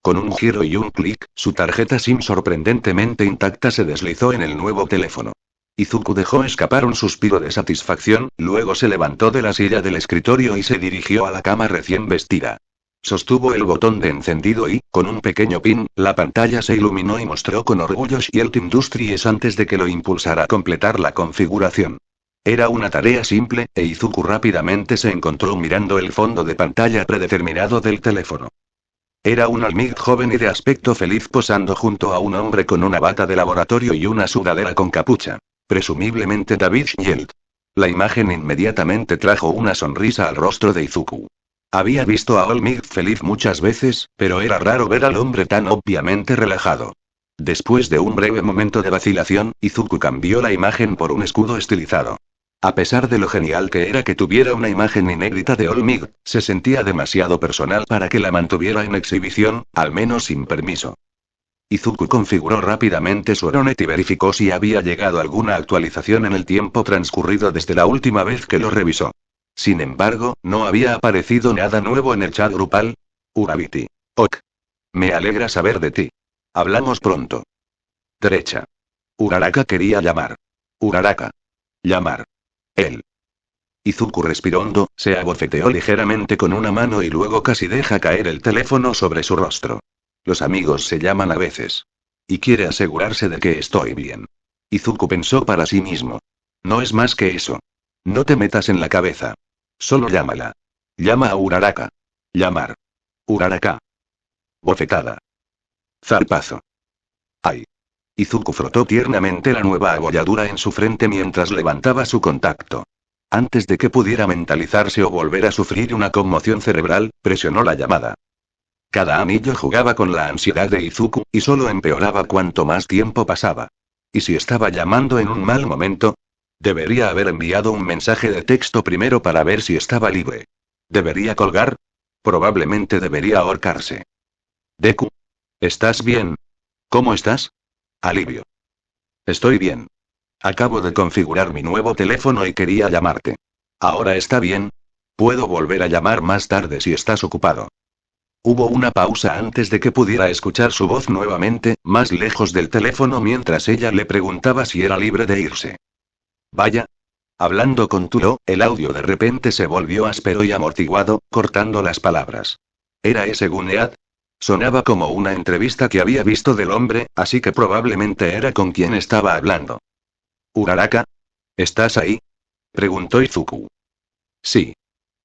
Con un giro y un clic, su tarjeta SIM sorprendentemente intacta se deslizó en el nuevo teléfono. Izuku dejó escapar un suspiro de satisfacción, luego se levantó de la silla del escritorio y se dirigió a la cama recién vestida. Sostuvo el botón de encendido y, con un pequeño pin, la pantalla se iluminó y mostró con orgullo Shield Industries antes de que lo impulsara a completar la configuración. Era una tarea simple, e Izuku rápidamente se encontró mirando el fondo de pantalla predeterminado del teléfono. Era un Almig joven y de aspecto feliz posando junto a un hombre con una bata de laboratorio y una sudadera con capucha. Presumiblemente David Shield. La imagen inmediatamente trajo una sonrisa al rostro de Izuku. Había visto a Olmig feliz muchas veces, pero era raro ver al hombre tan obviamente relajado. Después de un breve momento de vacilación, Izuku cambió la imagen por un escudo estilizado. A pesar de lo genial que era que tuviera una imagen inédita de Olmig, se sentía demasiado personal para que la mantuviera en exhibición, al menos sin permiso. Izuku configuró rápidamente su Aeronet y verificó si había llegado alguna actualización en el tiempo transcurrido desde la última vez que lo revisó. Sin embargo, no había aparecido nada nuevo en el chat grupal. Urabiti. Ok. Me alegra saber de ti. Hablamos pronto. Derecha. Uraraka quería llamar. Uraraka. Llamar. Él. Izuku respiró hondo, se abofeteó ligeramente con una mano y luego casi deja caer el teléfono sobre su rostro. Los amigos se llaman a veces. Y quiere asegurarse de que estoy bien. Izuku pensó para sí mismo. No es más que eso. No te metas en la cabeza. Solo llámala. Llama a Uraraka. Llamar. Uraraka. Bofetada. Zarpazo. Ay. Izuku frotó tiernamente la nueva abolladura en su frente mientras levantaba su contacto. Antes de que pudiera mentalizarse o volver a sufrir una conmoción cerebral, presionó la llamada. Cada anillo jugaba con la ansiedad de Izuku, y solo empeoraba cuanto más tiempo pasaba. ¿Y si estaba llamando en un mal momento? Debería haber enviado un mensaje de texto primero para ver si estaba libre. ¿Debería colgar? Probablemente debería ahorcarse. Deku. ¿Estás bien? ¿Cómo estás? Alivio. Estoy bien. Acabo de configurar mi nuevo teléfono y quería llamarte. ¿Ahora está bien? Puedo volver a llamar más tarde si estás ocupado. Hubo una pausa antes de que pudiera escuchar su voz nuevamente, más lejos del teléfono mientras ella le preguntaba si era libre de irse. Vaya. Hablando con Turo, el audio de repente se volvió áspero y amortiguado, cortando las palabras. ¿Era ese Gunead? Sonaba como una entrevista que había visto del hombre, así que probablemente era con quien estaba hablando. ¿Uraraka? ¿Estás ahí? Preguntó Izuku. Sí.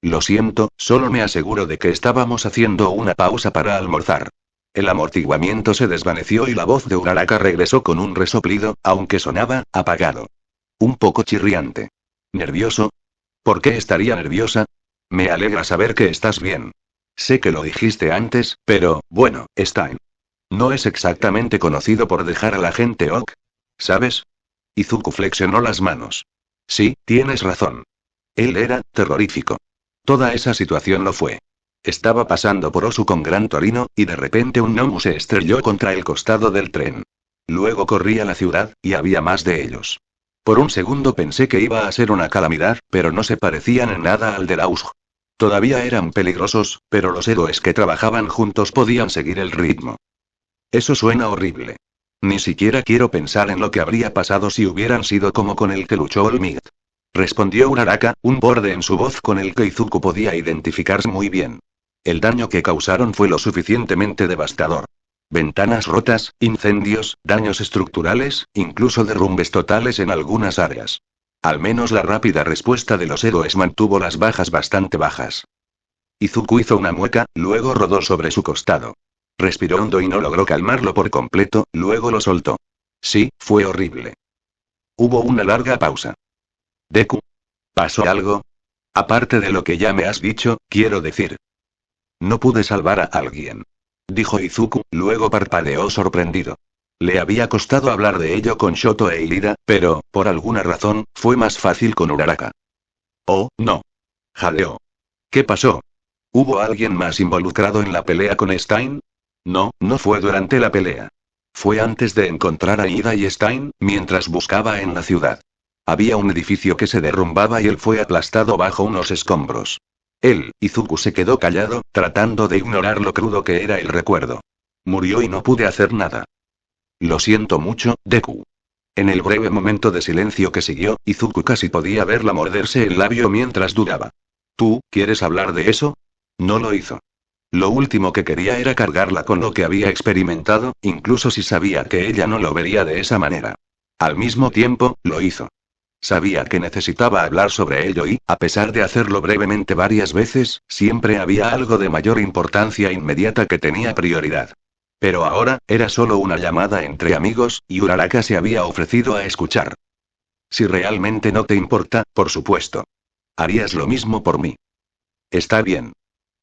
Lo siento, solo me aseguro de que estábamos haciendo una pausa para almorzar. El amortiguamiento se desvaneció y la voz de Uraraka regresó con un resoplido, aunque sonaba apagado. Un poco chirriante. ¿Nervioso? ¿Por qué estaría nerviosa? Me alegra saber que estás bien. Sé que lo dijiste antes, pero, bueno, Stein. No es exactamente conocido por dejar a la gente ok. ¿Sabes? Izuku flexionó las manos. Sí, tienes razón. Él era terrorífico. Toda esa situación lo fue. Estaba pasando por Osu con Gran Torino, y de repente un Nomu se estrelló contra el costado del tren. Luego corrí a la ciudad, y había más de ellos. Por un segundo pensé que iba a ser una calamidad, pero no se parecían en nada al de la USG. Todavía eran peligrosos, pero los héroes que trabajaban juntos podían seguir el ritmo. Eso suena horrible. Ni siquiera quiero pensar en lo que habría pasado si hubieran sido como con el que luchó Olmigt. Respondió Uraraka, un borde en su voz con el que Izuku podía identificarse muy bien. El daño que causaron fue lo suficientemente devastador. Ventanas rotas, incendios, daños estructurales, incluso derrumbes totales en algunas áreas. Al menos la rápida respuesta de los héroes mantuvo las bajas bastante bajas. Izuku hizo una mueca, luego rodó sobre su costado. Respiró hondo y no logró calmarlo por completo, luego lo soltó. Sí, fue horrible. Hubo una larga pausa. Deku. ¿Pasó algo? Aparte de lo que ya me has dicho, quiero decir. No pude salvar a alguien. Dijo Izuku, luego parpadeó sorprendido. Le había costado hablar de ello con Shoto e Irida, pero, por alguna razón, fue más fácil con Uraraka. Oh, no. Jadeó. ¿Qué pasó? ¿Hubo alguien más involucrado en la pelea con Stein? No, no fue durante la pelea. Fue antes de encontrar a Ida y Stein, mientras buscaba en la ciudad. Había un edificio que se derrumbaba y él fue aplastado bajo unos escombros. Izuku se quedó callado, tratando de ignorar lo crudo que era el recuerdo. Murió y no pude hacer nada. Lo siento mucho, Deku. En el breve momento de silencio que siguió, Izuku casi podía verla morderse el labio mientras dudaba. ¿Tú, quieres hablar de eso? No lo hizo. Lo último que quería era cargarla con lo que había experimentado, incluso si sabía que ella no lo vería de esa manera. Al mismo tiempo, lo hizo. Sabía que necesitaba hablar sobre ello y, a pesar de hacerlo brevemente varias veces, siempre había algo de mayor importancia inmediata que tenía prioridad. Pero ahora, era solo una llamada entre amigos, y Uraraka se había ofrecido a escuchar. Si realmente no te importa, por supuesto. Harías lo mismo por mí. Está bien.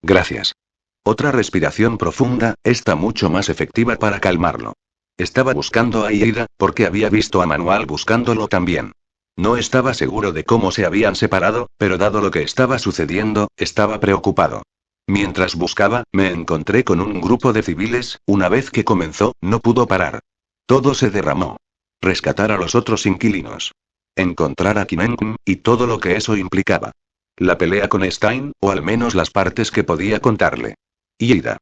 Gracias. Otra respiración profunda, esta mucho más efectiva para calmarlo. Estaba buscando a Ida, porque había visto a Manuel buscándolo también. No estaba seguro de cómo se habían separado, pero dado lo que estaba sucediendo, estaba preocupado. Mientras buscaba, me encontré con un grupo de civiles, una vez que comenzó, no pudo parar. Todo se derramó. Rescatar a los otros inquilinos. Encontrar a Kimenkum, y todo lo que eso implicaba. La pelea con Stein, o al menos las partes que podía contarle. Y Ida.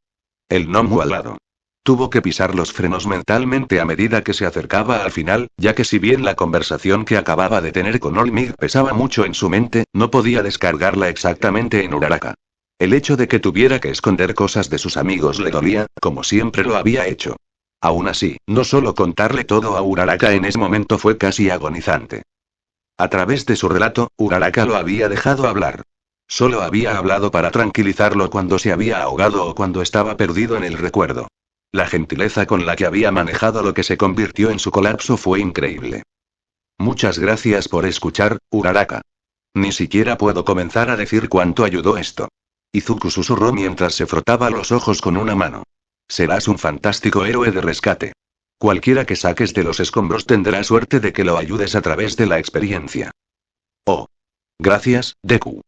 El Nomu al lado. Tuvo que pisar los frenos mentalmente a medida que se acercaba al final, ya que si bien la conversación que acababa de tener con Olmig pesaba mucho en su mente, no podía descargarla exactamente en Uraraka. El hecho de que tuviera que esconder cosas de sus amigos le dolía, como siempre lo había hecho. Aún así, no solo contarle todo a Uraraka en ese momento fue casi agonizante. A través de su relato, Uraraka lo había dejado hablar. Solo había hablado para tranquilizarlo cuando se había ahogado o cuando estaba perdido en el recuerdo. La gentileza con la que había manejado lo que se convirtió en su colapso fue increíble. Muchas gracias por escuchar, Uraraka. Ni siquiera puedo comenzar a decir cuánto ayudó esto. Izuku susurró mientras se frotaba los ojos con una mano. Serás un fantástico héroe de rescate. Cualquiera que saques de los escombros tendrá suerte de que lo ayudes a través de la experiencia. Oh. Gracias, Deku.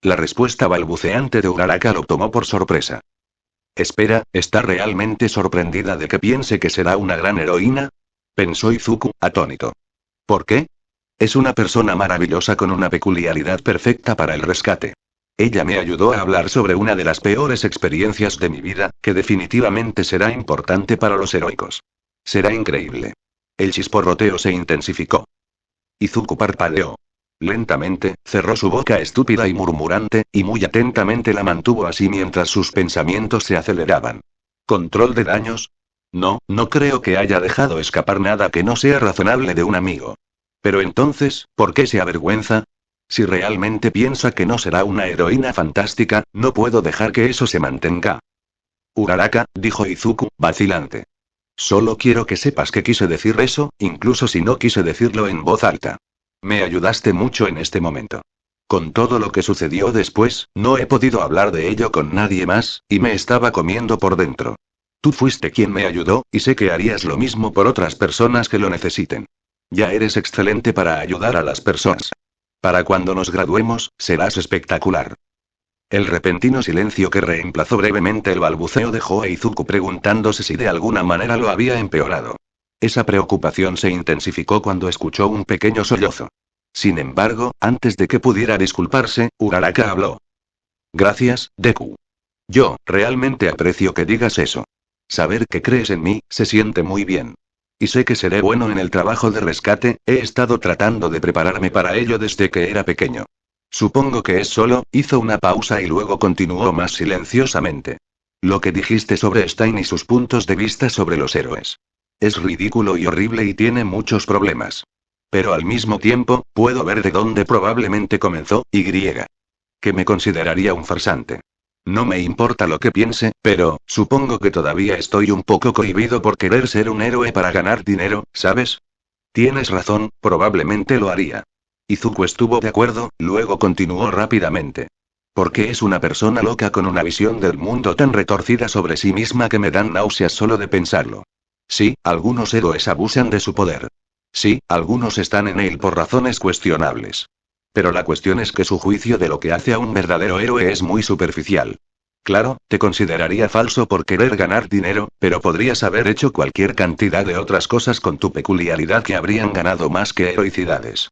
La respuesta balbuceante de Uraraka lo tomó por sorpresa. Espera, ¿está realmente sorprendida de que piense que será una gran heroína? Pensó Izuku, atónito. ¿Por qué? Es una persona maravillosa con una peculiaridad perfecta para el rescate. Ella me ayudó a hablar sobre una de las peores experiencias de mi vida, que definitivamente será importante para los heroicos. Será increíble. El chisporroteo se intensificó. Izuku parpadeó. Lentamente, cerró su boca estúpida y murmurante, y muy atentamente la mantuvo así mientras sus pensamientos se aceleraban. ¿Control de daños? No, no creo que haya dejado escapar nada que no sea razonable de un amigo. Pero entonces, ¿por qué se avergüenza? Si realmente piensa que no será una heroína fantástica, no puedo dejar que eso se mantenga. Uraraka, dijo Izuku, vacilante. Solo quiero que sepas que quise decir eso, incluso si no quise decirlo en voz alta. Me ayudaste mucho en este momento. Con todo lo que sucedió después, no he podido hablar de ello con nadie más, y me estaba comiendo por dentro. Tú fuiste quien me ayudó, y sé que harías lo mismo por otras personas que lo necesiten. Ya eres excelente para ayudar a las personas. Para cuando nos graduemos, serás espectacular. El repentino silencio que reemplazó brevemente el balbuceo dejó a Izuku preguntándose si de alguna manera lo había empeorado. Esa preocupación se intensificó cuando escuchó un pequeño sollozo. Sin embargo, antes de que pudiera disculparse, Uraraka habló. Gracias, Deku. Yo, realmente aprecio que digas eso. Saber que crees en mí, se siente muy bien. Y sé que seré bueno en el trabajo de rescate, he estado tratando de prepararme para ello desde que era pequeño. Supongo que es solo, hizo una pausa y luego continuó más silenciosamente. Lo que dijiste sobre Stein y sus puntos de vista sobre los héroes. Es ridículo y horrible y tiene muchos problemas. Pero al mismo tiempo, puedo ver de dónde probablemente comenzó, que me consideraría un farsante. No me importa lo que piense, pero, supongo que todavía estoy un poco cohibido por querer ser un héroe para ganar dinero, ¿sabes? Tienes razón, probablemente lo haría. Izuku estuvo de acuerdo, luego continuó rápidamente. Porque es una persona loca con una visión del mundo tan retorcida sobre sí misma que me dan náuseas solo de pensarlo. Sí, algunos héroes abusan de su poder. Sí, algunos están en él por razones cuestionables. Pero la cuestión es que su juicio de lo que hace a un verdadero héroe es muy superficial. Claro, te consideraría falso por querer ganar dinero, pero podrías haber hecho cualquier cantidad de otras cosas con tu peculiaridad que habrían ganado más que heroicidades.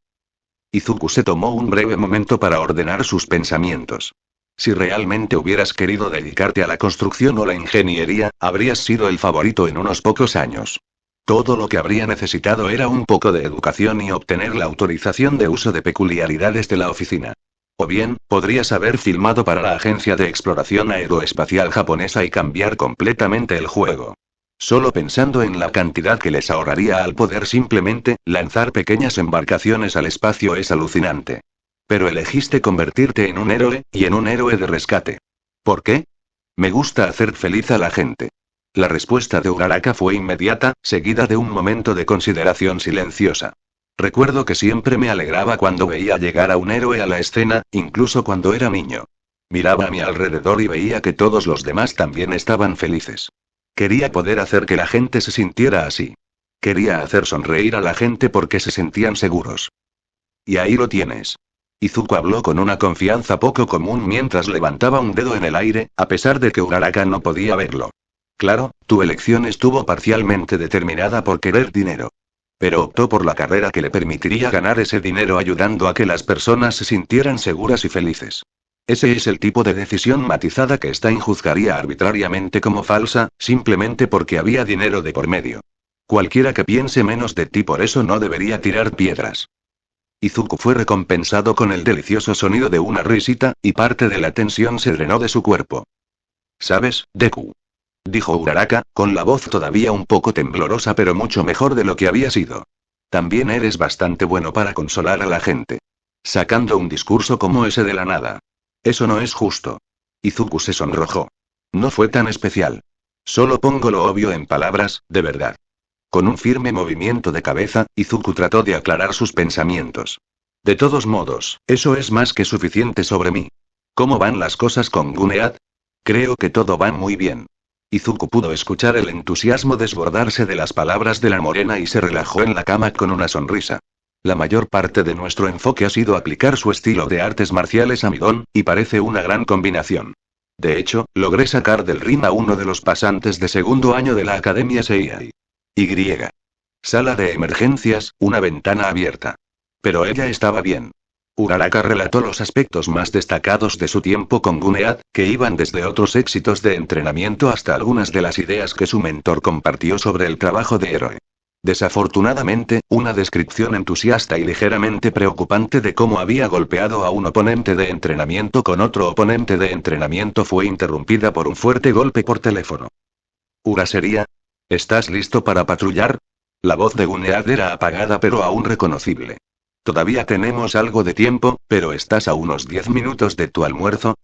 Izuku se tomó un breve momento para ordenar sus pensamientos. Si realmente hubieras querido dedicarte a la construcción o la ingeniería, habrías sido el favorito en unos pocos años. Todo lo que habría necesitado era un poco de educación y obtener la autorización de uso de peculiaridades de la oficina. O bien, podrías haber filmado para la Agencia de Exploración Aeroespacial Japonesa y cambiar completamente el juego. Solo pensando en la cantidad que les ahorraría al poder simplemente lanzar pequeñas embarcaciones al espacio es alucinante. Pero elegiste convertirte en un héroe, y en un héroe de rescate. ¿Por qué? Me gusta hacer feliz a la gente. La respuesta de Uraraka fue inmediata, seguida de un momento de consideración silenciosa. Recuerdo que siempre me alegraba cuando veía llegar a un héroe a la escena, incluso cuando era niño. Miraba a mi alrededor y veía que todos los demás también estaban felices. Quería poder hacer que la gente se sintiera así. Quería hacer sonreír a la gente porque se sentían seguros. Y ahí lo tienes. Izuku habló con una confianza poco común mientras levantaba un dedo en el aire, a pesar de que Uraraka no podía verlo. Claro, tu elección estuvo parcialmente determinada por querer dinero. Pero optó por la carrera que le permitiría ganar ese dinero ayudando a que las personas se sintieran seguras y felices. Ese es el tipo de decisión matizada que Stein juzgaría arbitrariamente como falsa, simplemente porque había dinero de por medio. Cualquiera que piense menos de ti por eso no debería tirar piedras. Izuku fue recompensado con el delicioso sonido de una risita, y parte de la tensión se drenó de su cuerpo. ¿Sabes, Deku? Dijo Uraraka, con la voz todavía un poco temblorosa pero mucho mejor de lo que había sido. También eres bastante bueno para consolar a la gente. Sacando un discurso como ese de la nada. Eso no es justo. Izuku se sonrojó. No fue tan especial. Solo pongo lo obvio en palabras, de verdad. Con un firme movimiento de cabeza, Izuku trató de aclarar sus pensamientos. De todos modos, eso es más que suficiente sobre mí. ¿Cómo van las cosas con Gunead? Creo que todo va muy bien. Izuku pudo escuchar el entusiasmo desbordarse de las palabras de la morena y se relajó en la cama con una sonrisa. La mayor parte de nuestro enfoque ha sido aplicar su estilo de artes marciales a Midon, y parece una gran combinación. De hecho, logré sacar del ring a uno de los pasantes de segundo año de la Academia Seiyai. Sala de emergencias, una ventana abierta. Pero ella estaba bien. Uraraka relató los aspectos más destacados de su tiempo con Gunead, que iban desde otros éxitos de entrenamiento hasta algunas de las ideas que su mentor compartió sobre el trabajo de héroe. Desafortunadamente, una descripción entusiasta y ligeramente preocupante de cómo había golpeado a un oponente de entrenamiento con otro oponente de entrenamiento fue interrumpida por un fuerte golpe por teléfono. Urasería, ¿estás listo para patrullar? La voz de Gunead era apagada pero aún reconocible. Todavía tenemos algo de tiempo, pero estás a unos 10 minutos de tu almuerzo.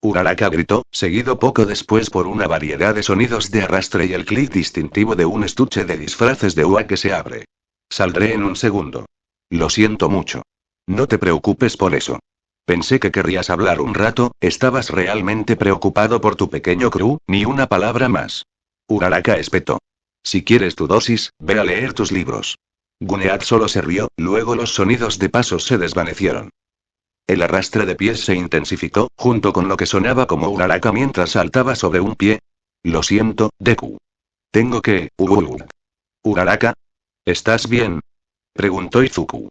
Uraraka gritó, seguido poco después por una variedad de sonidos de arrastre y el clic distintivo de un estuche de disfraces de UA que se abre. Saldré en un segundo. Lo siento mucho. No te preocupes por eso. Pensé que querrías hablar un rato, ¿estabas realmente preocupado por tu pequeño crew? Ni una palabra más. Uraraka espetó. Si quieres tu dosis, ve a leer tus libros. Gunead solo se rió, luego los sonidos de pasos se desvanecieron. El arrastre de pies se intensificó, junto con lo que sonaba como Uraraka mientras saltaba sobre un pie. Lo siento, Deku. Tengo que... Uraraka. ¿Estás bien? Preguntó Izuku.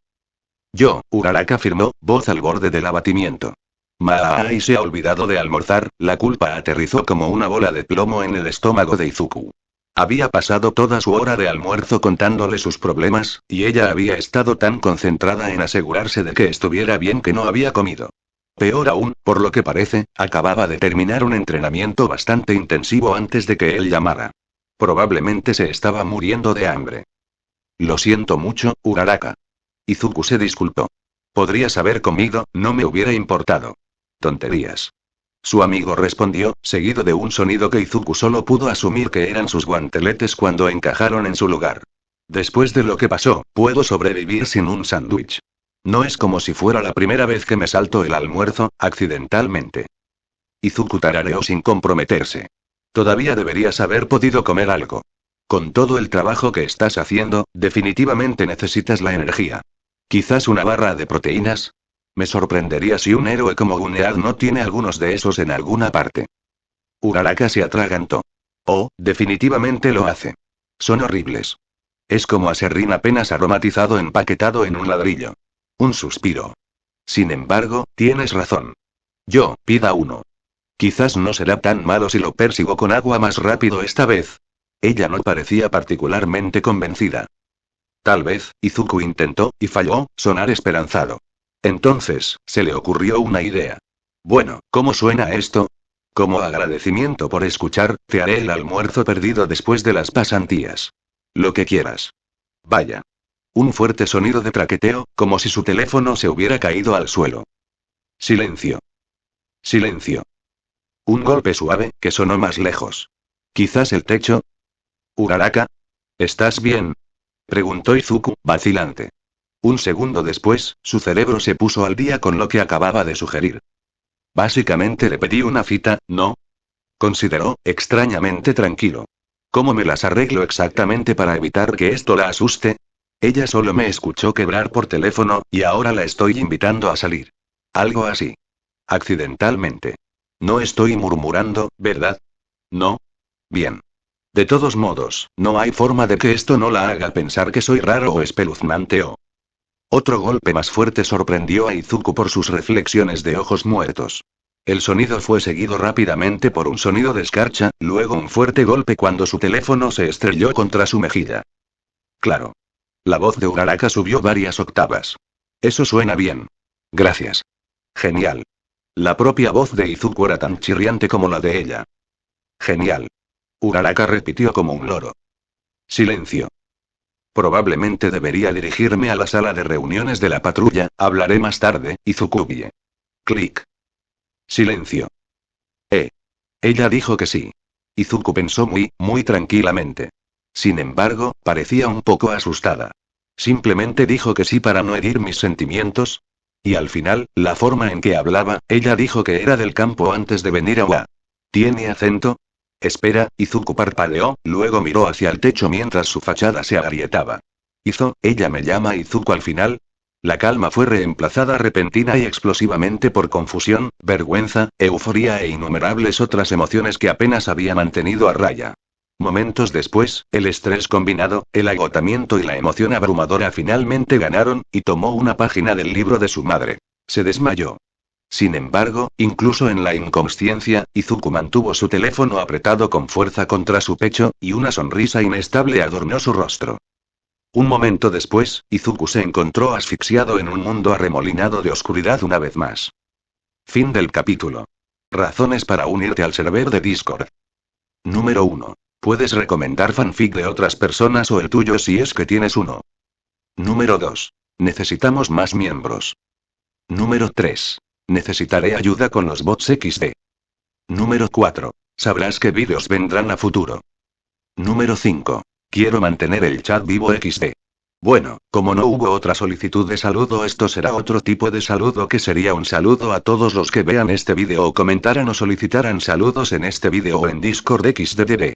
Uraraka afirmó, voz al borde del abatimiento. Maai se ha olvidado de almorzar, la culpa aterrizó como una bola de plomo en el estómago de Izuku. Había pasado toda su hora de almuerzo contándole sus problemas, y ella había estado tan concentrada en asegurarse de que estuviera bien que no había comido. Peor aún, por lo que parece, acababa de terminar un entrenamiento bastante intensivo antes de que él llamara. Probablemente se estaba muriendo de hambre. Lo siento mucho, Uraraka. Izuku se disculpó. Podrías haber comido, no me hubiera importado. Tonterías. Su amigo respondió, seguido de un sonido que Izuku solo pudo asumir que eran sus guanteletes cuando encajaron en su lugar. Después de lo que pasó, puedo sobrevivir sin un sándwich. No es como si fuera la primera vez que me salto el almuerzo, accidentalmente. Izuku tarareó sin comprometerse. Todavía deberías haber podido comer algo. Con todo el trabajo que estás haciendo, definitivamente necesitas la energía. Quizás una barra de proteínas. Me sorprendería si un héroe como Gunead no tiene algunos de esos en alguna parte. Uraraka se atragantó. Oh, definitivamente lo hace. Son horribles. Es como aserrín apenas aromatizado empaquetado en un ladrillo. Un suspiro. Sin embargo, tienes razón. Pida uno. Quizás no será tan malo si lo persigo con agua más rápido esta vez. Ella no parecía particularmente convencida. Tal vez, Izuku intentó, y falló, sonar esperanzado. Entonces, se le ocurrió una idea. Bueno, ¿cómo suena esto? Como agradecimiento por escuchar, te haré el almuerzo perdido después de las pasantías. Lo que quieras. Vaya. Un fuerte sonido de traqueteo, como si su teléfono se hubiera caído al suelo. Silencio. Silencio. Un golpe suave, que sonó más lejos. ¿Quizás el techo? Uraraka. ¿Estás bien? Preguntó Izuku, vacilante. Un segundo después, su cerebro se puso al día con lo que acababa de sugerir. Básicamente le pedí una cita, ¿no? Consideró, extrañamente tranquilo. ¿Cómo me las arreglo exactamente para evitar que esto la asuste? Ella solo me escuchó quebrar por teléfono, y ahora la estoy invitando a salir. Algo así. Accidentalmente. No estoy murmurando, ¿verdad? ¿No? Bien. De todos modos, no hay forma de que esto no la haga pensar que soy raro o espeluznante o... Otro golpe más fuerte sorprendió a Izuku por sus reflexiones de ojos muertos. El sonido fue seguido rápidamente por un sonido de escarcha, luego un fuerte golpe cuando su teléfono se estrelló contra su mejilla. Claro. La voz de Uraraka subió varias octavas. Eso suena bien. Gracias. Genial. La propia voz de Izuku era tan chirriante como la de ella. Genial. Uraraka repitió como un loro. Silencio. Probablemente debería dirigirme a la sala de reuniones de la patrulla, hablaré más tarde, Izuku-bie. Clic. Silencio. Ella dijo que sí. Izuku pensó muy tranquilamente. Sin embargo, parecía un poco asustada. Simplemente dijo que sí para no herir mis sentimientos. Y al final, la forma en que hablaba, ella dijo que era del campo antes de venir a UA. ¿Tiene acento? Espera, Izuku parpadeó, luego miró hacia el techo mientras su fachada se agrietaba. Ella me llama Izuku al final. La calma fue reemplazada repentina y explosivamente por confusión, vergüenza, euforía e innumerables otras emociones que apenas había mantenido a raya. Momentos después, el estrés combinado, el agotamiento y la emoción abrumadora finalmente ganaron, y tomó una página del libro de su madre. Se desmayó. Sin embargo, incluso en la inconsciencia, Izuku mantuvo su teléfono apretado con fuerza contra su pecho, y una sonrisa inestable adornó su rostro. Un momento después, Izuku se encontró asfixiado en un mundo arremolinado de oscuridad una vez más. Fin del capítulo. Razones para unirte al server de Discord. Número 1. Puedes recomendar fanfic de otras personas o el tuyo si es que tienes uno. Número 2. Necesitamos más miembros. Número 3. Necesitaré ayuda con los bots XD. Número 4. Sabrás qué vídeos vendrán a futuro. Número 5. Quiero mantener el chat vivo XD. Bueno, como no hubo otra solicitud de saludo, esto será otro tipo de saludo que sería un saludo a todos los que vean este vídeo o comentaran o solicitaran saludos en este vídeo o en Discord XDDD.